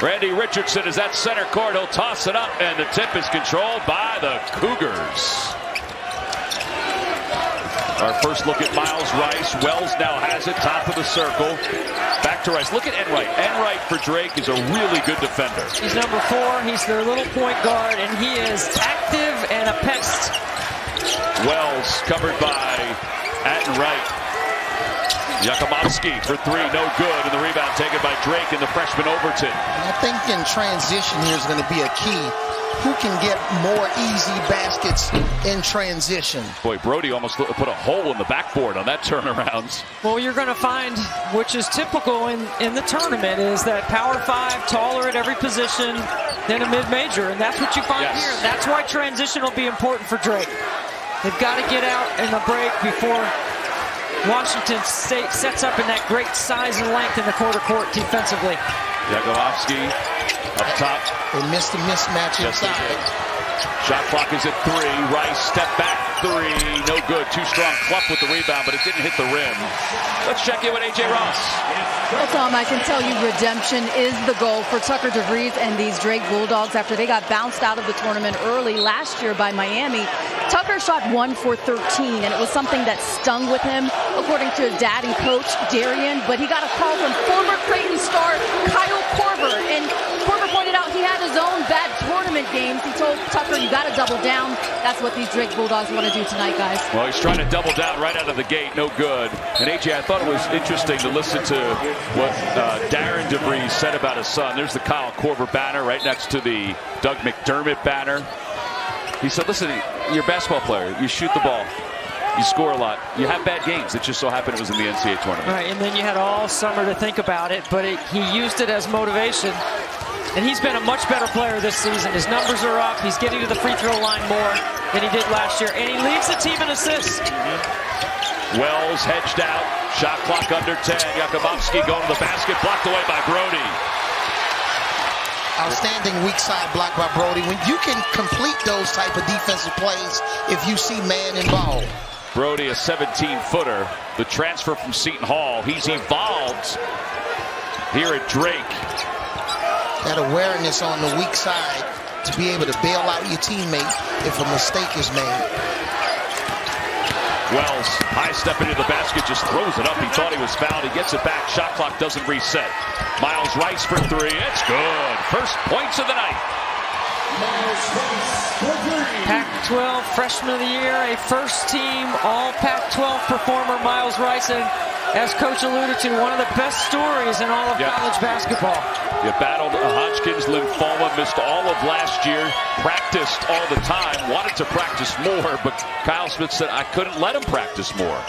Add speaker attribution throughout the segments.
Speaker 1: Randy Richardson is at center court. He'll toss it up, and the tip is controlled by the Cougars. Our first look at Miles Rice. Wells now has it, top of the circle. Back to Rice. Look at Enright. Enright for Drake is a really good defender.
Speaker 2: He's number 4. He's their little point guard, and he is active and a pest.
Speaker 1: Wells covered by Enright. Yakumovsky for 3, no good, and the rebound taken by Drake and the freshman Overton.
Speaker 3: I think in transition here is going to be a key. Who can get more easy baskets in transition?
Speaker 1: Boy, Brody almost put a hole in the backboard on that turnaround.
Speaker 2: Well, you're going to find, which is typical in the tournament, is that power 5, taller at every position than a mid-major, and that's what you find here. That's why transition will be important for Drake. They've got to get out in the break before Washington State sets up in that great size and length in the quarter court defensively.
Speaker 1: Yakumovsky up top.
Speaker 3: They missed the mismatch inside.
Speaker 1: Shot clock is at 3. Rice step back 3. No good. Too strong. Clough with the rebound, but it didn't hit the rim. Let's check in with A.J. Ross.
Speaker 4: Well, Tom, I can tell you redemption is the goal for Tucker DeVries and these Drake Bulldogs after they got bounced out of the tournament early last year by Miami. Tucker shot 1 for 13, and it was something that stung with him, according to his dad and coach, Darian. But he got a call from former Creighton star Kyle Korver, and Korver pointed out he had his own bad tournament games. He told Tucker, you got to double down. That's what these Drake Bulldogs want to do tonight, guys.
Speaker 1: Well, he's trying to double down right out of the gate. No good. And, A.J., I thought it was interesting to listen to what Darren DeVries said about his son. There's the Kyle Korver banner right next to the Doug McDermott banner. He said, listen, you're a basketball player. You shoot the ball. You score a lot. You have bad games. It just so happened it was in the NCAA tournament.
Speaker 2: Right, and then you had all summer to think about it, but he used it as motivation. And he's been a much better player this season. His numbers are up. He's getting to the free throw line more than he did last year. And he leads the team in assists.
Speaker 1: Wells hedged out. Shot clock under 10. Yakumovsky going to the basket. Blocked away by Brody.
Speaker 3: Outstanding weak side block by Brody. When you can complete those type of defensive plays if you see man involved.
Speaker 1: Brody, a 17-footer. The transfer from Seton Hall. He's evolved here at Drake.
Speaker 3: That awareness on the weak side to be able to bail out your teammate if a mistake is made.
Speaker 1: Wells, high step into the basket, just throws it up. He thought he was fouled. He gets it back. Shot clock doesn't reset. Miles Rice for 3. It's good. First points of the night.
Speaker 2: Pac-12 Freshman of the Year, a first-team All Pac-12 performer, Miles Rice, and as Coach alluded to, one of the best stories in all of college basketball.
Speaker 1: You battled a Hodgkin's lymphoma, missed all of last year, practiced all the time, wanted to practice more, but Kyle Smith said, I couldn't let him practice more.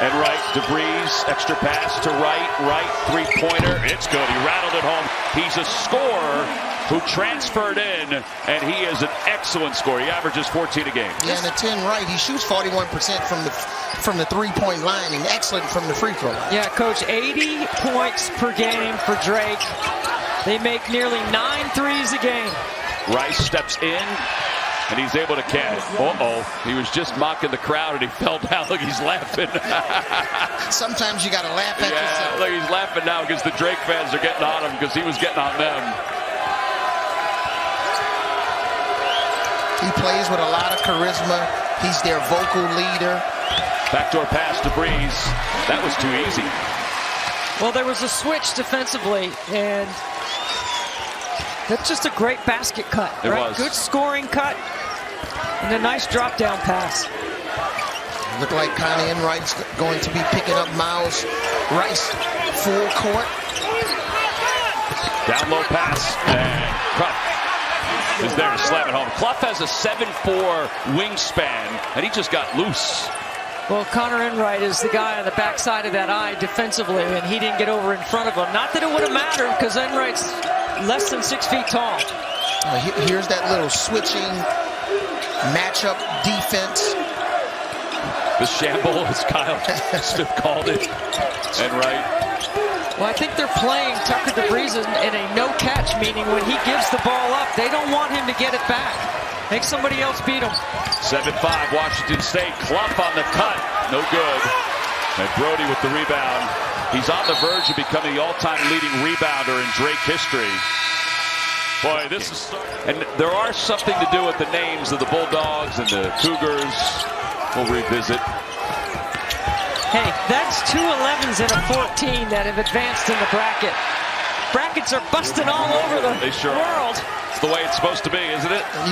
Speaker 1: And Wright, DeVries, extra pass to Wright, three-pointer. It's good. He rattled it home. He's a scorer who transferred in, and he is an excellent scorer. He averages 14 a game.
Speaker 3: Yeah, and at 10 right, he shoots 41% from the three-point line and excellent from the free throw line.
Speaker 2: Yeah, Coach, 80 points per game for Drake. They make nearly 9 threes a game.
Speaker 1: Rice steps in, and he's able to catch. He was just mocking the crowd, and he fell down. Look, he's laughing.
Speaker 3: Sometimes you got to laugh at yourself.
Speaker 1: Look, he's laughing now because the Drake fans are getting on him because he was getting on them.
Speaker 3: He plays with a lot of charisma. He's their vocal leader.
Speaker 1: Backdoor pass to Breeze. That was too easy.
Speaker 2: Well, there was a switch defensively, and that's just a great basket cut.
Speaker 1: It was.
Speaker 2: Good scoring cut, and a nice drop-down pass.
Speaker 3: Look like Connie Enright's going to be picking up Miles Rice full court.
Speaker 1: Down low pass, and Clough is there to slam it home. Clough has a 7'4" wingspan, and he just got loose.
Speaker 2: Well, Connor Enright is the guy on the backside of that eye defensively, and he didn't get over in front of him. Not that it would have mattered, because Enright's less than 6 feet tall.
Speaker 3: Here's that little switching matchup defense.
Speaker 1: The shamble, as Kyle Smith called it. Enright.
Speaker 2: Well, I think they're playing Tucker DeVries in a no-catch, meaning when he gives the ball up, they don't want him to get it back. Make somebody else beat him.
Speaker 1: 7-5, Washington State. Clough on the cut. No good. And Brody with the rebound. He's on the verge of becoming the all-time leading rebounder in Drake history. Boy, this is... And there are something to do with the names of the Bulldogs and the Cougars. We'll revisit.
Speaker 2: Hey, that's 2 11s and a 14 that have advanced in the bracket. Brackets are busting all over the world.
Speaker 1: It's the way it's supposed to be, isn't it?
Speaker 3: And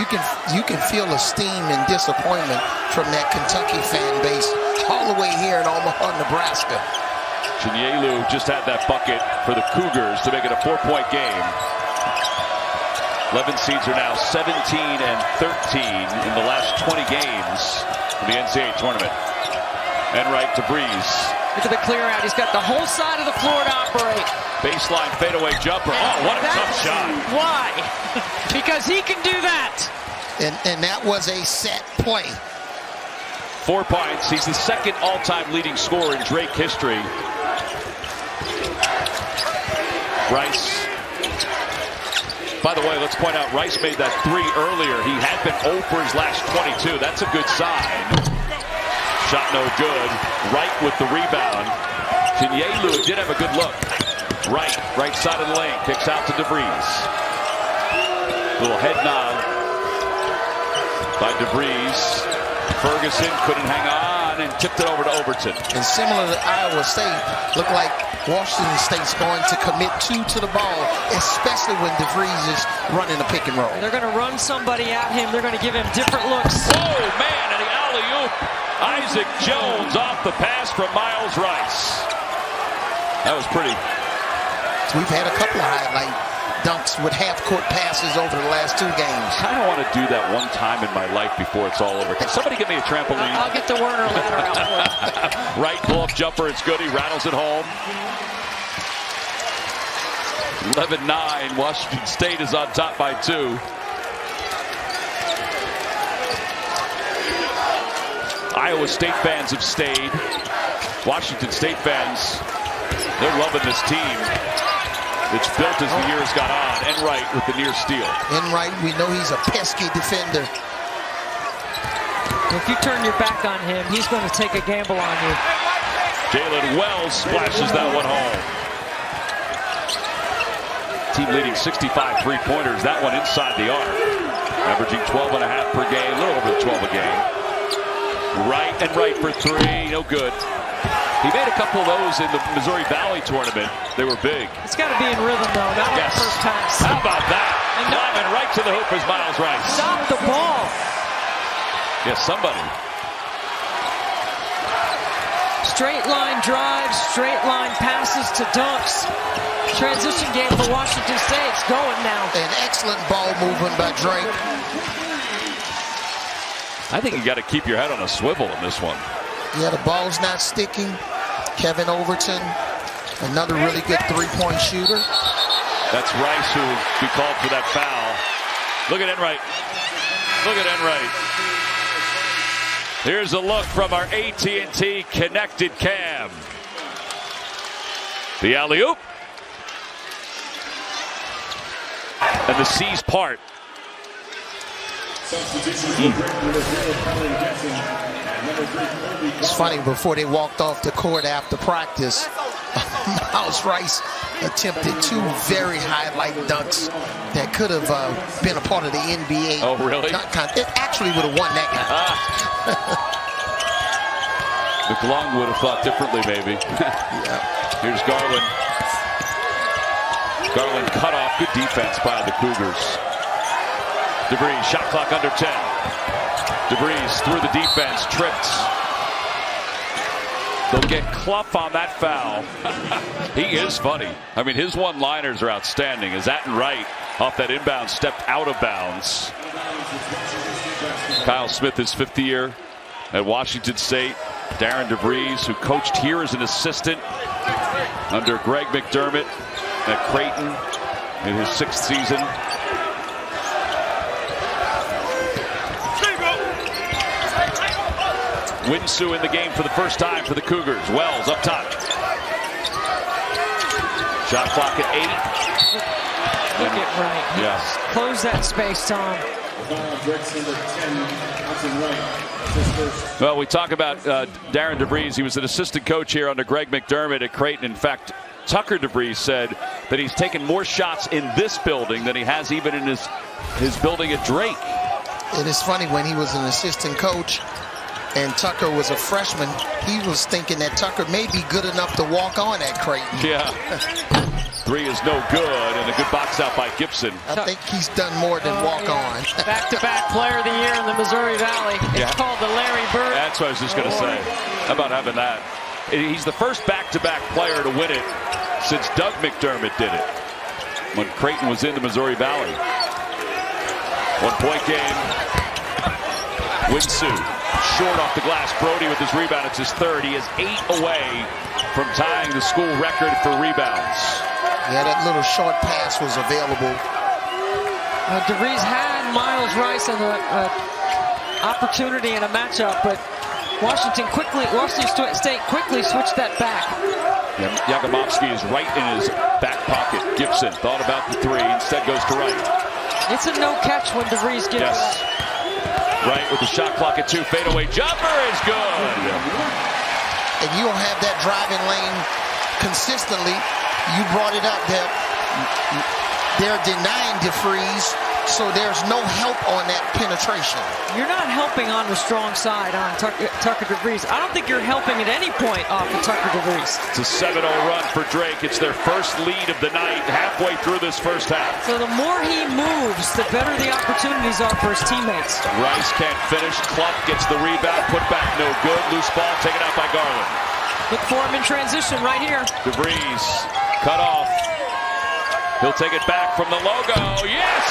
Speaker 3: you can feel the steam and disappointment from that Kentucky fan base all the way here in Omaha, Nebraska.
Speaker 1: Chinyelu just had that bucket for the Cougars to make it a 4-point game. 11 seeds are now 17 and 13 in the last 20 games in the NCAA tournament. And right to Breeze.
Speaker 2: Look at the clear out. He's got the whole side of the floor to operate.
Speaker 1: Baseline fadeaway jumper. Oh, what a tough shot.
Speaker 2: Why? Because he can do that.
Speaker 3: And that was a set play.
Speaker 1: 4 points. He's the second all-time leading scorer in Drake history. Rice. By the way, let's point out Rice made that 3 earlier. He had been 0 for his last 22. That's a good sign. Shot no good. Wright with the rebound. Chinyelu did have a good look. Right side of the lane. Kicks out to DeVries. Little head nod by DeVries. Ferguson couldn't hang on and tipped it over to Overton.
Speaker 3: And similar to Iowa State, looked like Washington State's going to commit 2 to the ball, especially when DeVries is running a pick and roll.
Speaker 2: And they're going to run somebody at him. They're going to give him different looks.
Speaker 1: Oh, man, and the alley-oop. Isaac Jones off the pass from Miles Rice. That was pretty.
Speaker 3: We've had a couple of highlight dunks with half-court passes over the last 2 games.
Speaker 1: I don't want to do that one time in my life before it's all over. Can somebody give me a trampoline?
Speaker 2: I'll get the Werner ladder out for you.
Speaker 1: Right pull-up jumper. It's good. He rattles it home. 11-9. Washington State is on top by 2. Iowa State fans have stayed. Washington State fans, they're loving this team. It's built as the years got on. Enright with the near steal.
Speaker 3: Enright, we know he's a pesky defender.
Speaker 2: If you turn your back on him, he's going to take a gamble on you.
Speaker 1: Jalen Wells splashes that one home. Team leading 65 3-pointers. That one inside the arc. Averaging 12.5 per game, a little over 12 a game. Right for 3, no good. He made a couple of those in the Missouri Valley tournament. They were big.
Speaker 2: It's got to be in rhythm, though, not on the first pass.
Speaker 1: How about that? Climbing right to the hoop is Miles Rice.
Speaker 2: Stop the ball.
Speaker 1: Yes, somebody.
Speaker 2: Straight line drives, straight line passes to dunks. Transition game for Washington State. It's going now.
Speaker 3: An excellent ball movement by Drake.
Speaker 1: I think you got to keep your head on a swivel in this one.
Speaker 3: Yeah, the ball's not sticking. Kevin Overton, another really good 3-point shooter.
Speaker 1: That's Rice who will be called for that foul. Look at Enright. Look at Enright. Here's a look from our AT&T connected cam. The alley-oop. And the C's part.
Speaker 3: It's funny, before they walked off the court after practice, Miles Rice attempted 2 very highlight dunks that could have been a part of the NBA.
Speaker 1: Oh, really?
Speaker 3: It actually would have won that game.
Speaker 1: McClung would have thought differently, maybe.
Speaker 3: Yeah.
Speaker 1: Here's Garland. Garland cut off. Good defense by the Cougars. DeVries, shot clock under 10. DeVries through the defense, tripped. They'll get Clough on that foul. He is funny. I mean, his one-liners are outstanding. As Atten Wright off that inbound stepped out of bounds. Kyle Smith, his 5th year at Washington State. Darren DeVries, who coached here as an assistant under Greg McDermott at Creighton in his 6th season. Winsu in the game for the first time for the Cougars. Wells up top. Shot clock at 8.
Speaker 2: Look at Wright.
Speaker 1: Yeah.
Speaker 2: Close that space, Tom.
Speaker 1: Well, we talk about Darren DeVries. He was an assistant coach here under Greg McDermott at Creighton. In fact, Tucker DeVries said that he's taken more shots in this building than he has even in his building at Drake.
Speaker 3: It is funny, when he was an assistant coach and Tucker was a freshman, he was thinking that Tucker may be good enough to walk on at Creighton.
Speaker 1: Yeah. Three is no good, and a good box out by Gibson.
Speaker 3: I think he's done more than walk on.
Speaker 2: Back-to-back player of the year in the Missouri Valley. It's called the Larry Bird.
Speaker 1: That's what I was just going to say. How about having that? He's the first back-to-back player to win it since Doug McDermott did it, when Creighton was in the Missouri Valley. 1-point game. Winsu short off the glass. Brody with his rebound. It's his third. He is 8 away from tying the school record for rebounds.
Speaker 3: Yeah, that little short pass was available.
Speaker 2: DeVries had Miles Rice in an opportunity in a matchup, but Washington State quickly switched that back.
Speaker 1: Yakumovsky is right in his back pocket. Gibson thought about the three, instead goes to right.
Speaker 2: It's a no catch when DeVries gets it.
Speaker 1: Right with the shot clock at 2. Fadeaway jumper is good.
Speaker 3: And you don't have that driving lane consistently. You brought it up that they're denying DeVries, so there's no help on that penetration.
Speaker 2: You're not helping on the strong side on Tucker DeVries. I don't think you're helping at any point off of Tucker DeVries.
Speaker 1: It's a 7-0 run for Drake. It's their first lead of the night halfway through this first half.
Speaker 2: So the more he moves, the better the opportunities are for his teammates.
Speaker 1: Rice can't finish. Cluff gets the rebound. Put back no good. Loose ball taken out by Garland.
Speaker 2: Look for him in transition right here.
Speaker 1: DeVries cut off. He'll take it back from the logo. Yes!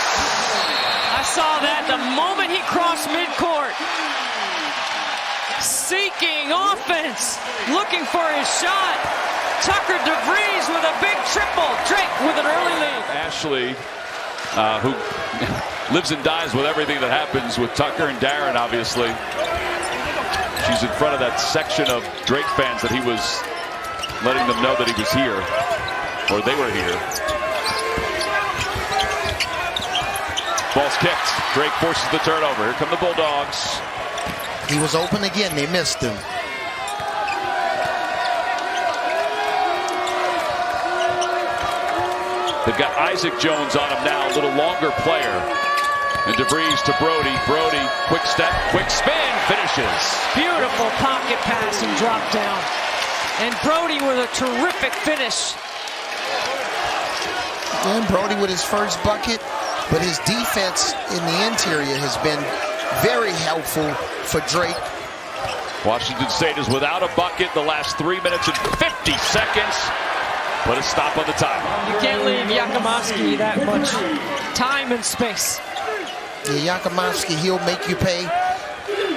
Speaker 2: I saw that the moment he crossed midcourt. Seeking offense, looking for his shot. Tucker DeVries with a big triple. Drake with an early lead.
Speaker 1: Ashley, who lives and dies with everything that happens with Tucker and Darren, obviously. She's in front of that section of Drake fans that he was letting them know that he was here, or they were here. Ball's kicked. Drake forces the turnover. Here come the Bulldogs.
Speaker 3: He was open again. They missed him.
Speaker 1: They've got Isaac Jones on him now, a little longer player. And DeVries to Brody. Brody, quick step, quick spin, finishes.
Speaker 2: Beautiful pocket pass and drop down. And Brody with a terrific finish.
Speaker 3: And Brody with his first bucket, but his defense in the interior has been very helpful for Drake.
Speaker 1: Washington State is without a bucket the last 3 minutes and 50 seconds. Put a stop on the timeout.
Speaker 2: You can't leave Yakumovsky that much time and space.
Speaker 3: Yeah, Yakumovsky, he'll make you pay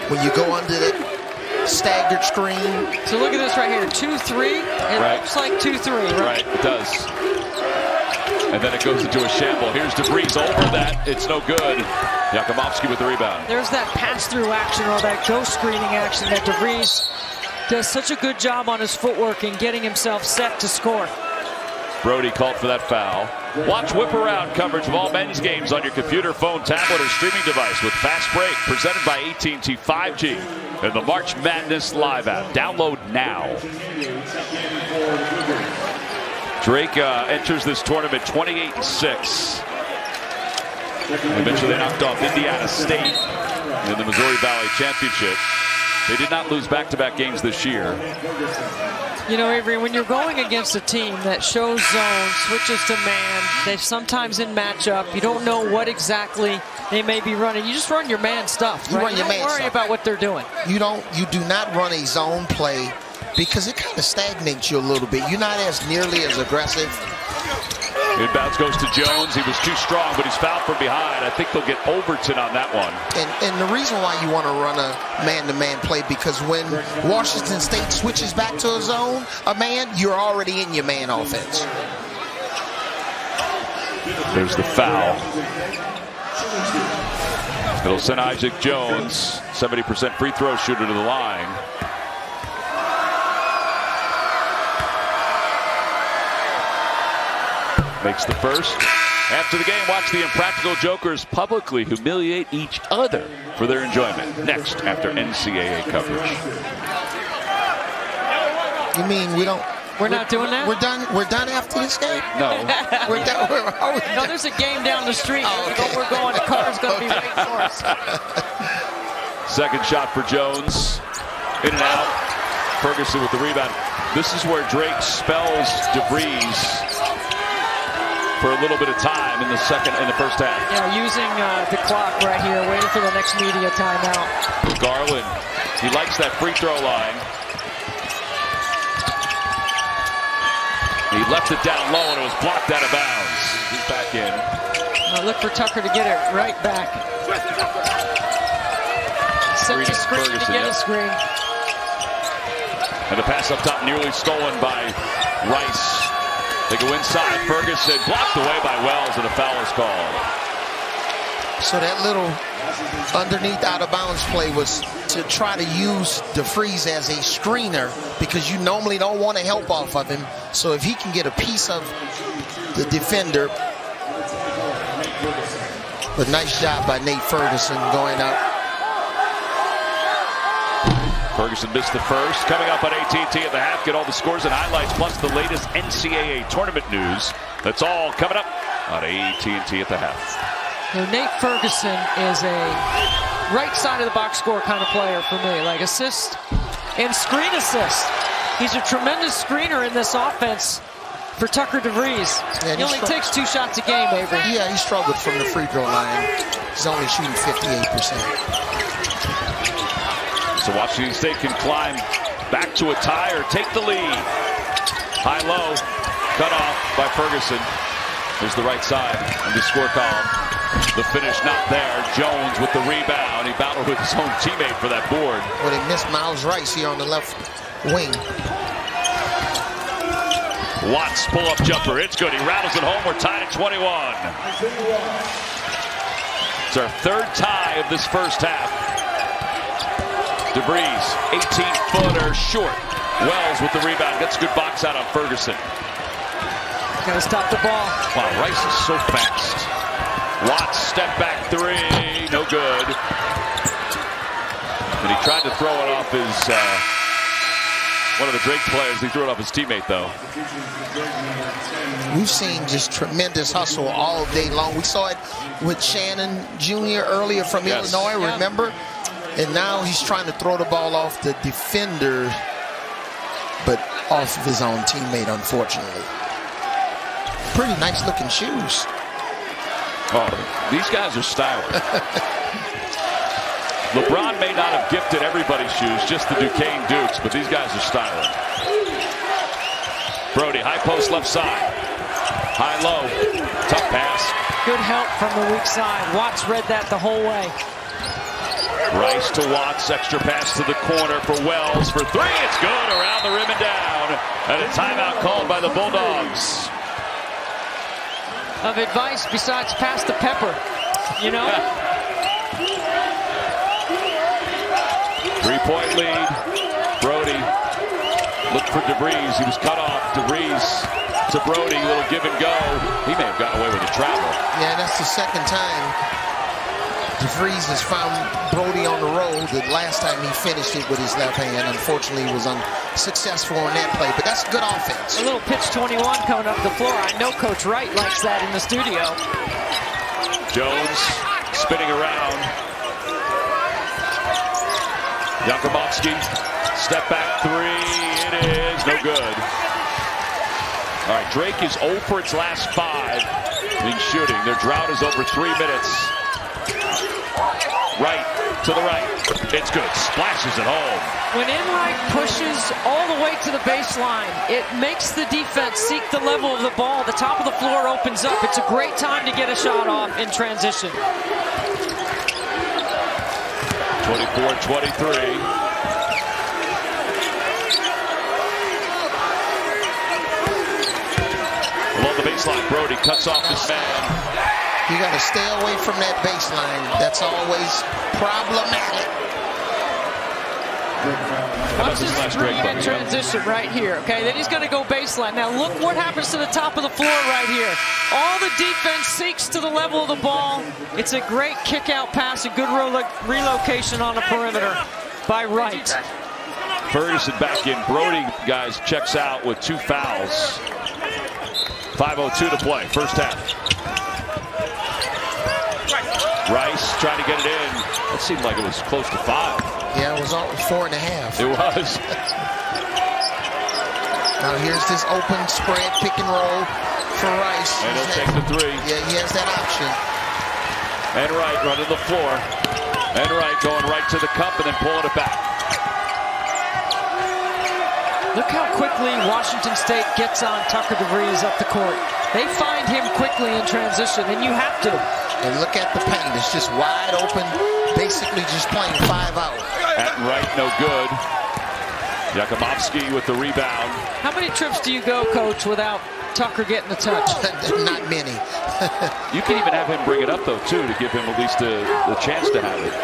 Speaker 3: when you go under that staggered screen.
Speaker 2: So look at this right here, 2-3. It looks like 2-3,
Speaker 1: right? It does. And then it goes into a shamble. Here's DeVries over that. It's no good. Yakumovsky with the rebound.
Speaker 2: There's that pass-through action or that ghost screening action that DeVries does such a good job on his footwork and getting himself set to score.
Speaker 1: Brody called for that foul. Watch whip-around coverage of all men's games on your computer, phone, tablet, or streaming device with Fast Break, presented by AT&T 5G and the March Madness Live app. Download now. Drake enters this tournament 28-6. I mentioned they knocked off Indiana State in the Missouri Valley Championship. They did not lose back-to-back games this year.
Speaker 2: You know, Avery, when you're going against a team that shows zone, switches to man, they sometimes in matchup, you don't know what exactly they may be running. You just run your man stuff. Right? You don't worry about what they're doing.
Speaker 3: You do not run a zone play because it kind of stagnates you a little bit. You're not as nearly as aggressive.
Speaker 1: Inbounds goes to Jones. He was too strong, but he's fouled from behind. I think they'll get Overton on that one.
Speaker 3: And the reason why you want to run a man-to-man play, because when Washington State switches back to a zone, a man, you're already in your man offense.
Speaker 1: There's the foul. It'll send Isaac Jones, 70% free throw shooter, to the line. Makes the first. After the game, watch the Impractical Jokers publicly humiliate each other for their enjoyment. Next, after NCAA coverage.
Speaker 3: You mean
Speaker 2: we're not doing that?
Speaker 3: We're done after this game?
Speaker 1: No.
Speaker 3: We're done.
Speaker 2: No, there's a game down the street.
Speaker 3: Oh, okay.
Speaker 2: We're going. The car's going to be waiting for us.
Speaker 1: Second shot for Jones. In and out. Ferguson with the rebound. This is where Drake spells DeVries for a little bit of time in the first half.
Speaker 2: Yeah, using the clock right here, waiting for the next media timeout.
Speaker 1: Garland, he likes that free throw line. He left it down low and it was blocked out of bounds. He's back in.
Speaker 2: Now look for Tucker to get it right back. Sets a screen to get a screen.
Speaker 1: And the pass up top nearly stolen by Rice. They go inside. Ferguson blocked away by Wells and a foul is called.
Speaker 3: So that little underneath out of bounds play was to try to use DeVries as a screener because you normally don't want to help off of him. So if he can get a piece of the defender. But nice job by Nate Ferguson going up.
Speaker 1: Ferguson missed the first. Coming up on AT&T at the half. Get all the scores and highlights plus the latest NCAA tournament news. That's all coming up on AT&T at the half.
Speaker 2: Now, Nate Ferguson is a right side of the box score kind of player for me, like assist and screen assist. He's a tremendous screener in this offense for Tucker DeVries. Yeah, he only takes 2 shots a game, Avery.
Speaker 3: Yeah, he struggled from the free throw line. He's only shooting 58%.
Speaker 1: So Washington State can climb back to a tie or take the lead. High-low, cut off by Ferguson. There's the right side of the score column. The finish not there. Jones with the rebound. He battled with his own teammate for that board.
Speaker 3: Well, they missed Miles Rice here on the left wing.
Speaker 1: Watts pull-up jumper. It's good. He rattles it home. We're tied at 21. It's our third tie of this first half. DeVries, 18-footer short. Wells with the rebound. Gets a good box out on Ferguson.
Speaker 2: Got to stop the ball.
Speaker 1: Wow, Rice is so fast. Watts step back 3, no good. And he tried to throw it off his, one of the Drake players. He threw it off his teammate, though.
Speaker 3: We've seen just tremendous hustle all day long. We saw it with Shannon Jr. earlier from Illinois, remember? And now he's trying to throw the ball off the defender, but off of his own teammate, unfortunately. Pretty nice looking shoes.
Speaker 1: Oh, these guys are stylish. LeBron may not have gifted everybody's shoes, just the Duquesne Dukes, but these guys are stylish. Brody, high post left side. High-low, tough pass.
Speaker 2: Good help from the weak side. Watts read that the whole way.
Speaker 1: Rice to Watts, extra pass to the corner for Wells for 3. It's good, around the rim and down. And a timeout called by the Bulldogs.
Speaker 2: Of advice besides pass the pepper, you know?
Speaker 1: 3-point lead. Brody looked for DeVries. He was cut off. DeVries to Brody. Little give and go. He may have gotten away with a travel.
Speaker 3: Yeah, that's the second time DeVries has found Brody on the road. The last time he finished it with his left hand, unfortunately, he was unsuccessful on that play. But that's good offense.
Speaker 2: A little pitch 21 coming up the floor. I know Coach Wright likes that in the studio.
Speaker 1: Jones spinning around. Jakuboski, step back 3. It is no good. All right, Drake is 0 for its last 5 in shooting. Their drought is over 3 minutes. Right to the right. It's good. Splashes it home.
Speaker 2: When Enright pushes all the way to the baseline, it makes the defense seek the level of the ball. The top of the floor opens up. It's a great time to get a shot off in transition.
Speaker 1: 24-23. Along the baseline, Brody cuts off this man.
Speaker 3: You got to stay away from that baseline. That's always problematic.
Speaker 2: Watch this
Speaker 1: last
Speaker 2: read
Speaker 1: break,
Speaker 2: in transition right here. Okay, then he's going to go baseline. Now look what happens to the top of the floor right here. All the defense seeks to the level of the ball. It's a great kick-out pass, a good relocation on the perimeter by Wright.
Speaker 1: Ferguson back in. Brody, guys, checks out with 2 fouls. 5:02 to play, first half. Rice trying to get it in. It seemed like it was close to 5.
Speaker 3: Yeah, it was 4.5.
Speaker 1: It was.
Speaker 3: Now here's this open spread pick and roll for Rice.
Speaker 1: And he'll take the 3.
Speaker 3: Yeah, he has that option.
Speaker 1: And Wright running the floor. And Wright going right to the cup and then pulling it back.
Speaker 2: Look how quickly Washington State gets on Tucker DeVries up the court. They find him quickly in transition, and you have to.
Speaker 3: And look at the paint. It's just wide open, basically just playing 5 out.
Speaker 1: At right, no good. Yakumovsky with the rebound.
Speaker 2: How many trips do you go, Coach, without Tucker getting a touch?
Speaker 3: Not many.
Speaker 1: You can even have him bring it up, though, too, to give him at least the chance to have it.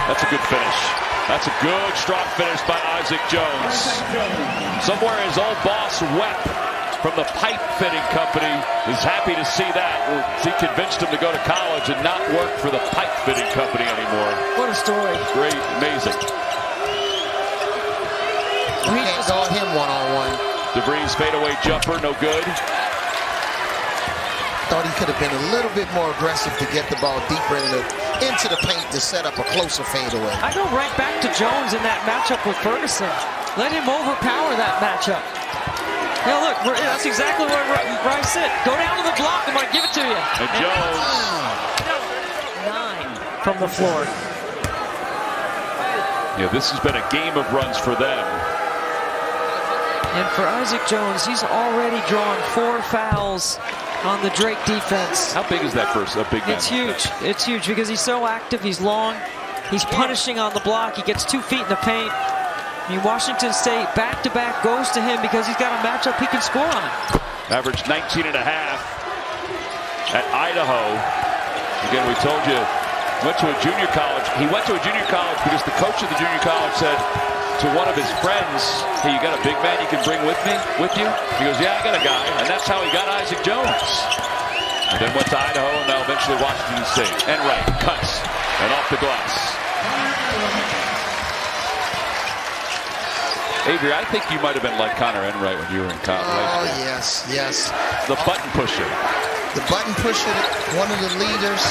Speaker 1: That's a good finish. That's a good, strong finish by Isaac Jones. Somewhere his old boss, Webb, from the pipe fitting company, is happy to see that. He convinced him to go to college and not work for the pipe fitting company anymore.
Speaker 2: What a story.
Speaker 1: Great, amazing.
Speaker 3: You can't guard him one-on-one.
Speaker 1: DeVries fadeaway jumper, no good.
Speaker 3: Thought he could have been a little bit more aggressive to get the ball deeper into the paint to set up a closer fadeaway.
Speaker 2: I go right back to Jones in that matchup with Ferguson. Let him overpower that matchup. Yeah, look, that's exactly where Rice said. Go down to the block, I'm going to give it to you.
Speaker 1: And Jones.
Speaker 2: 9 from the floor.
Speaker 1: Yeah, this has been a game of runs for them.
Speaker 2: And for Isaac Jones, he's already drawn 4 fouls on the Drake defense.
Speaker 1: How big is that for a big man?
Speaker 2: It's huge. It's huge because he's so active. He's long. He's punishing on the block. He gets 2 feet in the paint. I mean, Washington State back-to-back goes to him because he's got a matchup he can score on.
Speaker 1: Averaged 19.5 at Idaho. Again, we told you, went to a junior college. He went to a junior college because the coach of the junior college said to one of his friends, hey, you got a big man you can bring with you? He goes, yeah, I got a guy. And that's how he got Isaac Jones. And then went to Idaho and now eventually Washington State. And Wright cuts and off the glass. Avery, I think you might have been like Connor Enright when you were in college.
Speaker 3: Oh, yes, yes.
Speaker 1: The button pusher.
Speaker 3: The button pusher, one of the leaders.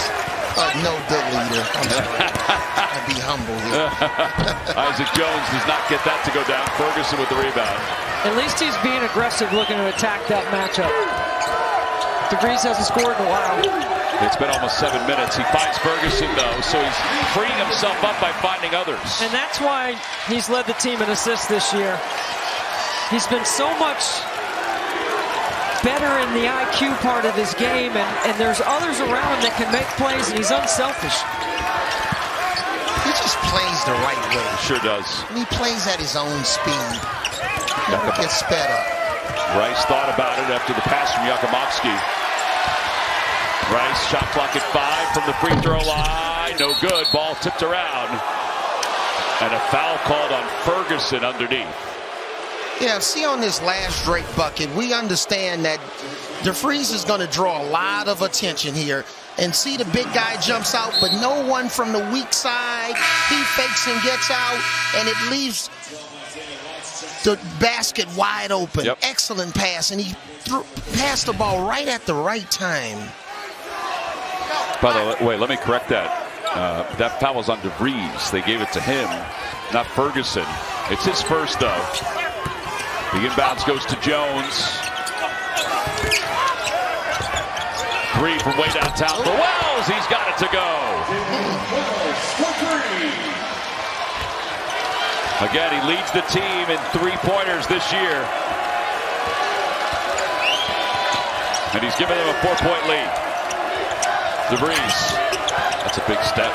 Speaker 3: No, the leader. I'm sorry. I'd be humble here.
Speaker 1: Isaac Jones does not get that to go down. Ferguson with the rebound.
Speaker 2: At least he's being aggressive, looking to attack that matchup. DeVries hasn't scored in a while.
Speaker 1: It's been almost 7 minutes. He finds Ferguson, though, so he's freeing himself up by finding others.
Speaker 2: And that's why he's led the team in assists this year. He's been so much better in the IQ part of his game, and there's others around him that can make plays, and he's unselfish.
Speaker 3: He just plays the right way.
Speaker 1: Sure does.
Speaker 3: And he plays at his own speed. Never gets sped up.
Speaker 1: Rice thought about it after the pass from Yakumovsky. Rice, shot clock at 5 from the free throw line. No good. Ball tipped around. And a foul called on Ferguson underneath.
Speaker 3: Yeah, see on this last Drake bucket, we understand that DeVries is going to draw a lot of attention here. And see the big guy jumps out, but no one from the weak side. He fakes and gets out, and it leaves the basket wide open.
Speaker 1: Yep.
Speaker 3: Excellent pass, and he passed the ball right at the right time.
Speaker 1: By the way, let me correct that. That foul was on DeVries. They gave it to him, not Ferguson. It's his first, though. The inbounds goes to Jones. 3 from way downtown for Wells. He's got it to go. Again, he leads the team in 3-pointers this year. And he's given them a 4-point lead. DeVries. That's a big step.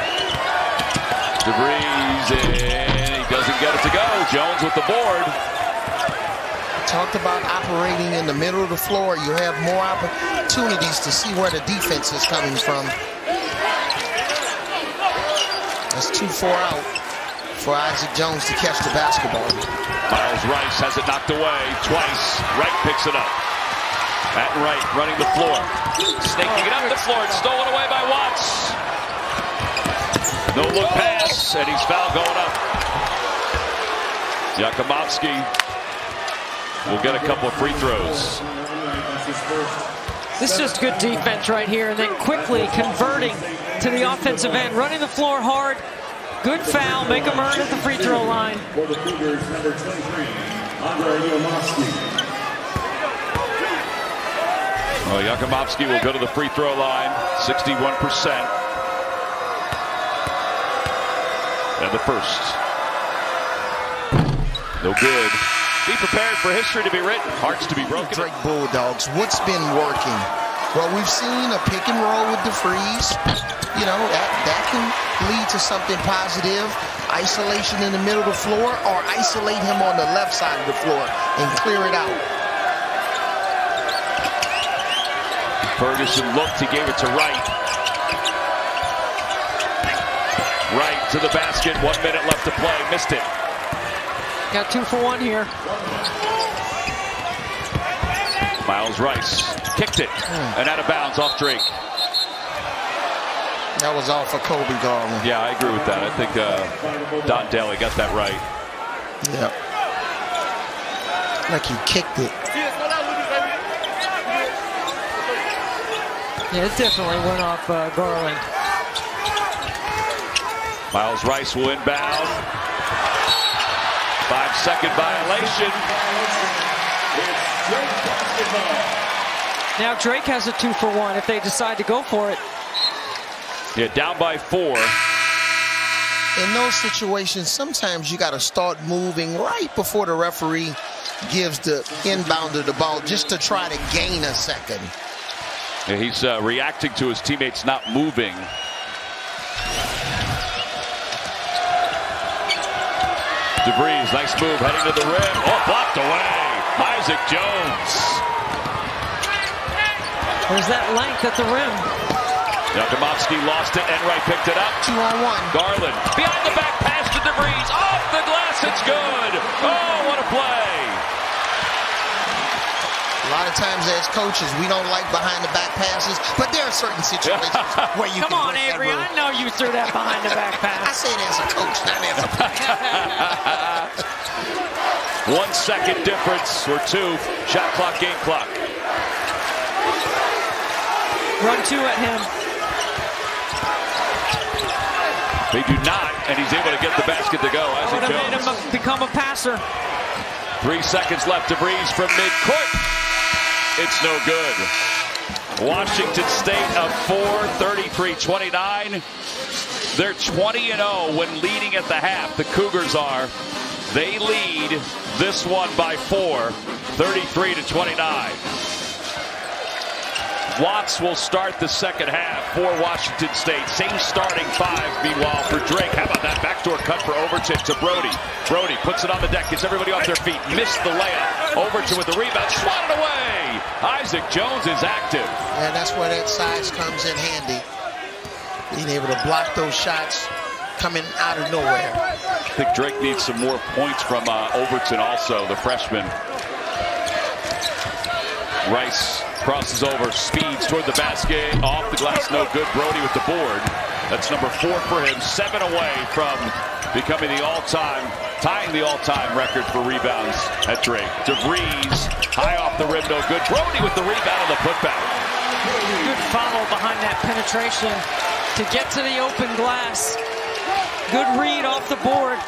Speaker 1: DeVries, and he doesn't get it to go. Jones with the board.
Speaker 3: Talked about operating in the middle of the floor. You have more opportunities to see where the defense is coming from. That's 2-4 out for Isaac Jones to catch the basketball.
Speaker 1: Miles Rice has it knocked away twice. Wright picks it up. At Wright running the floor. Snaking it up the floor. It's stolen away by Watts. No look pass, and he's fouled going up. Yakumovsky will get a couple of free throws.
Speaker 2: This is just good defense right here, and then quickly converting to the offensive end, running the floor hard. Good foul, make him earn at the free throw line.
Speaker 5: For the Cougars, number 23, Andre Yakumovsky.
Speaker 1: Well, Yakumovsky will go to the free throw line, 61%. And the first. No good. Be prepared for history to be written, hearts to be broken.
Speaker 3: Drake Bulldogs, what's been working? Well, we've seen a pick and roll with DeFreeze. You know, that can lead to something positive. Isolation in the middle of the floor, or isolate him on the left side of the floor and clear it out.
Speaker 1: Ferguson looked, he gave it to Wright. Wright to the basket, 1 minute left to play, missed it.
Speaker 2: Got 2 for 1 here.
Speaker 1: Miles Rice kicked it and out of bounds off Drake.
Speaker 3: That was all for Kobe Garland.
Speaker 1: Yeah, I agree with that. I think Don Daly got that right.
Speaker 3: Yeah. Like he kicked it.
Speaker 2: Yeah, it definitely went off Garland.
Speaker 1: Miles Rice will inbound. 5-second violation.
Speaker 2: Now Drake has a 2 for 1 if they decide to go for it.
Speaker 1: Yeah, down by 4.
Speaker 3: In those situations, sometimes you got to start moving right before the referee gives the inbounder the ball, just to try to gain a second.
Speaker 1: Yeah, he's reacting to his teammates not moving. DeVries, nice move, heading to the rim. Oh, blocked away. Isaac Jones.
Speaker 2: There's that length at the rim.
Speaker 1: Yakumovsky lost it, and Wright picked it up.
Speaker 3: 2-on-1.
Speaker 1: Garland, behind the back pass to DeVries. Off the glass, it's good. Oh, what a play.
Speaker 3: A lot of times as coaches, we don't like behind the back passes, but there are certain situations where you
Speaker 2: Come
Speaker 3: can
Speaker 2: on,
Speaker 3: break that
Speaker 2: Avery,
Speaker 3: rule.
Speaker 2: I know you threw that behind the back
Speaker 3: I
Speaker 2: pass.
Speaker 3: say it as a coach, not as a player.
Speaker 1: 1 second difference, or 2. Shot clock, game clock.
Speaker 2: Run 2 at him.
Speaker 1: They do not, and he's able to get the basket to go. Isaac
Speaker 2: Would have made
Speaker 1: Jones.
Speaker 2: him become a passer.
Speaker 1: 3 seconds left. DeVries from midcourt. It's no good. Washington State up 4, 33-29. They're 20-0 when leading at the half. The Cougars are. They lead this one by 4, 33-29. Watts will start the second half for Washington State. Same starting 5, meanwhile, for Drake. How about that backdoor cut for Overton to Brody? Brody puts it on the deck, gets everybody off their feet. Missed the layup. Overton with the rebound, swatted away. Isaac Jones is active.
Speaker 3: And that's where that size comes in handy. Being able to block those shots coming out of nowhere.
Speaker 1: I think Drake needs some more points from Overton also, the freshman. Rice crosses over, speeds toward the basket, off the glass, no good. Brody with the board. That's number 4 for him, 7 away from becoming the tying the all-time record for rebounds at Drake. DeVries, high off the rim, no good. Brody with the rebound and the putback.
Speaker 2: Good follow behind that penetration to get to the open glass. Good read off the board.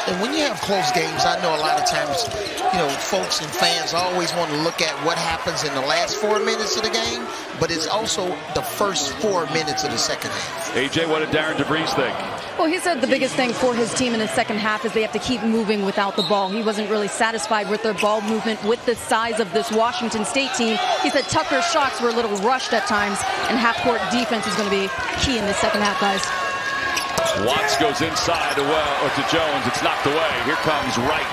Speaker 3: And when you have close games, I know a lot of times, you know, folks and fans always want to look at what happens in the last 4 minutes of the game, but it's also the first 4 minutes of the second half.
Speaker 1: AJ, what did Darren DeVries think?
Speaker 4: Well, he said the biggest thing for his team in the second half is they have to keep moving without the ball. He wasn't really satisfied with their ball movement with the size of this Washington State team. He said Tucker's shots were a little rushed at times, and half-court defense is going to be key in the second half, guys.
Speaker 1: Watts goes inside to Jones. It's knocked away. Here comes Wright.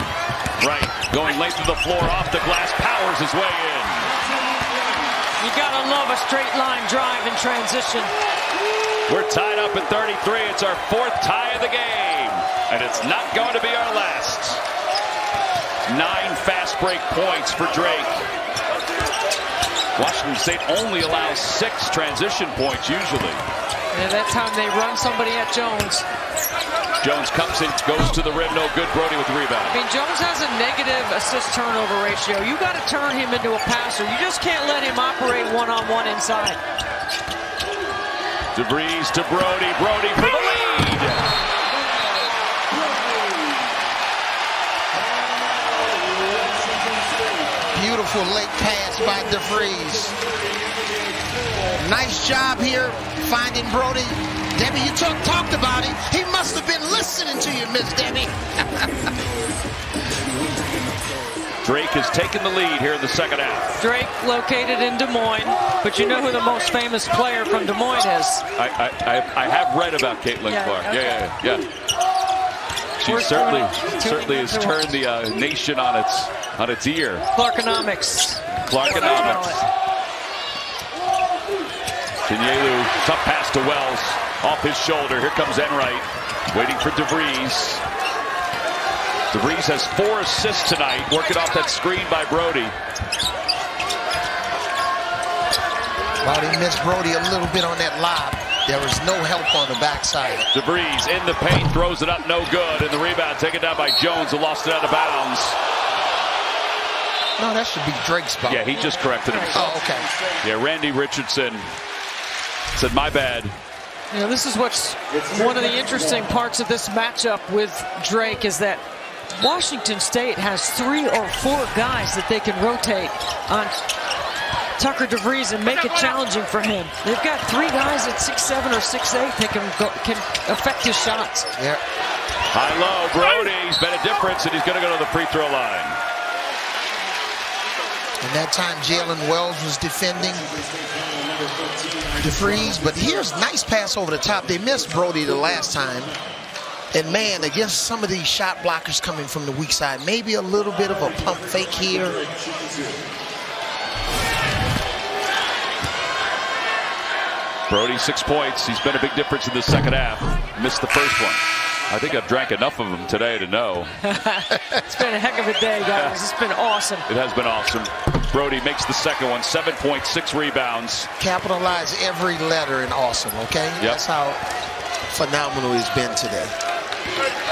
Speaker 1: Wright going length of the floor, off the glass, powers his way in.
Speaker 2: You gotta love a straight line drive in transition.
Speaker 1: We're tied up at 33. It's our 4th tie of the game. And it's not going to be our last. 9 fast break points for Drake. Washington State only allows 6 transition points usually.
Speaker 2: And that time they run somebody at Jones.
Speaker 1: Jones comes in, goes to the rim, no good. Brody with the rebound.
Speaker 2: I mean, Jones has a negative assist-turnover ratio. You got to turn him into a passer. You just can't let him operate one-on-one inside.
Speaker 1: DeVries to Brody. Brody for the lead.
Speaker 3: Beautiful late pass by DeVries. Nice job here finding Brody. Debbie, you talked about it. He must have been listening to you, Miss Debbie.
Speaker 1: Drake has taken the lead here in the second half.
Speaker 2: Drake located in Des Moines, but you know who the most famous player from Des Moines is?
Speaker 1: I have read about Caitlin Clark.
Speaker 2: Okay.
Speaker 1: Yeah. She certainly has turned the nation on its ear.
Speaker 2: Clarkonomics.
Speaker 1: Kenyelu, tough pass to Wells. Off his shoulder. Here comes Enright. Waiting for DeVries. DeVries has 4 assists tonight. Working off that screen by Brody.
Speaker 3: While he missed Brody a little bit on that lob, there was no help on the backside.
Speaker 1: DeVries in the paint, throws it up, no good. And the rebound taken down by Jones, who lost it out of bounds.
Speaker 3: No, that should be Drake's ball.
Speaker 1: Yeah, he just corrected himself.
Speaker 3: Oh, okay.
Speaker 1: Yeah, Randy Richardson said, my bad.
Speaker 2: You know, this is what's one of the interesting parts of this matchup with Drake is that Washington State has 3 or 4 guys that they can rotate on Tucker DeVries and make it challenging for him. They've got 3 guys at 6'7" or 6'8" that can affect his shots.
Speaker 3: Yeah.
Speaker 1: High-low, Brody's been a difference, and he's going to go to the free throw line.
Speaker 3: And that time Jalen Wells was defending DeVries, but here's a nice pass over the top. They missed Brody the last time. And man, against some of these shot blockers coming from the weak side, maybe a little bit of a pump fake here.
Speaker 1: Brody, 6 points. He's been a big difference in the second half. Missed the first one. I think I've drank enough of them today to know.
Speaker 2: It's been a heck of a day, guys. It's been awesome.
Speaker 1: It has been awesome. Brody makes the second one. 7 points, 6 rebounds.
Speaker 3: Capitalize every letter in awesome, okay?
Speaker 1: Yep.
Speaker 3: That's how phenomenal he's been today.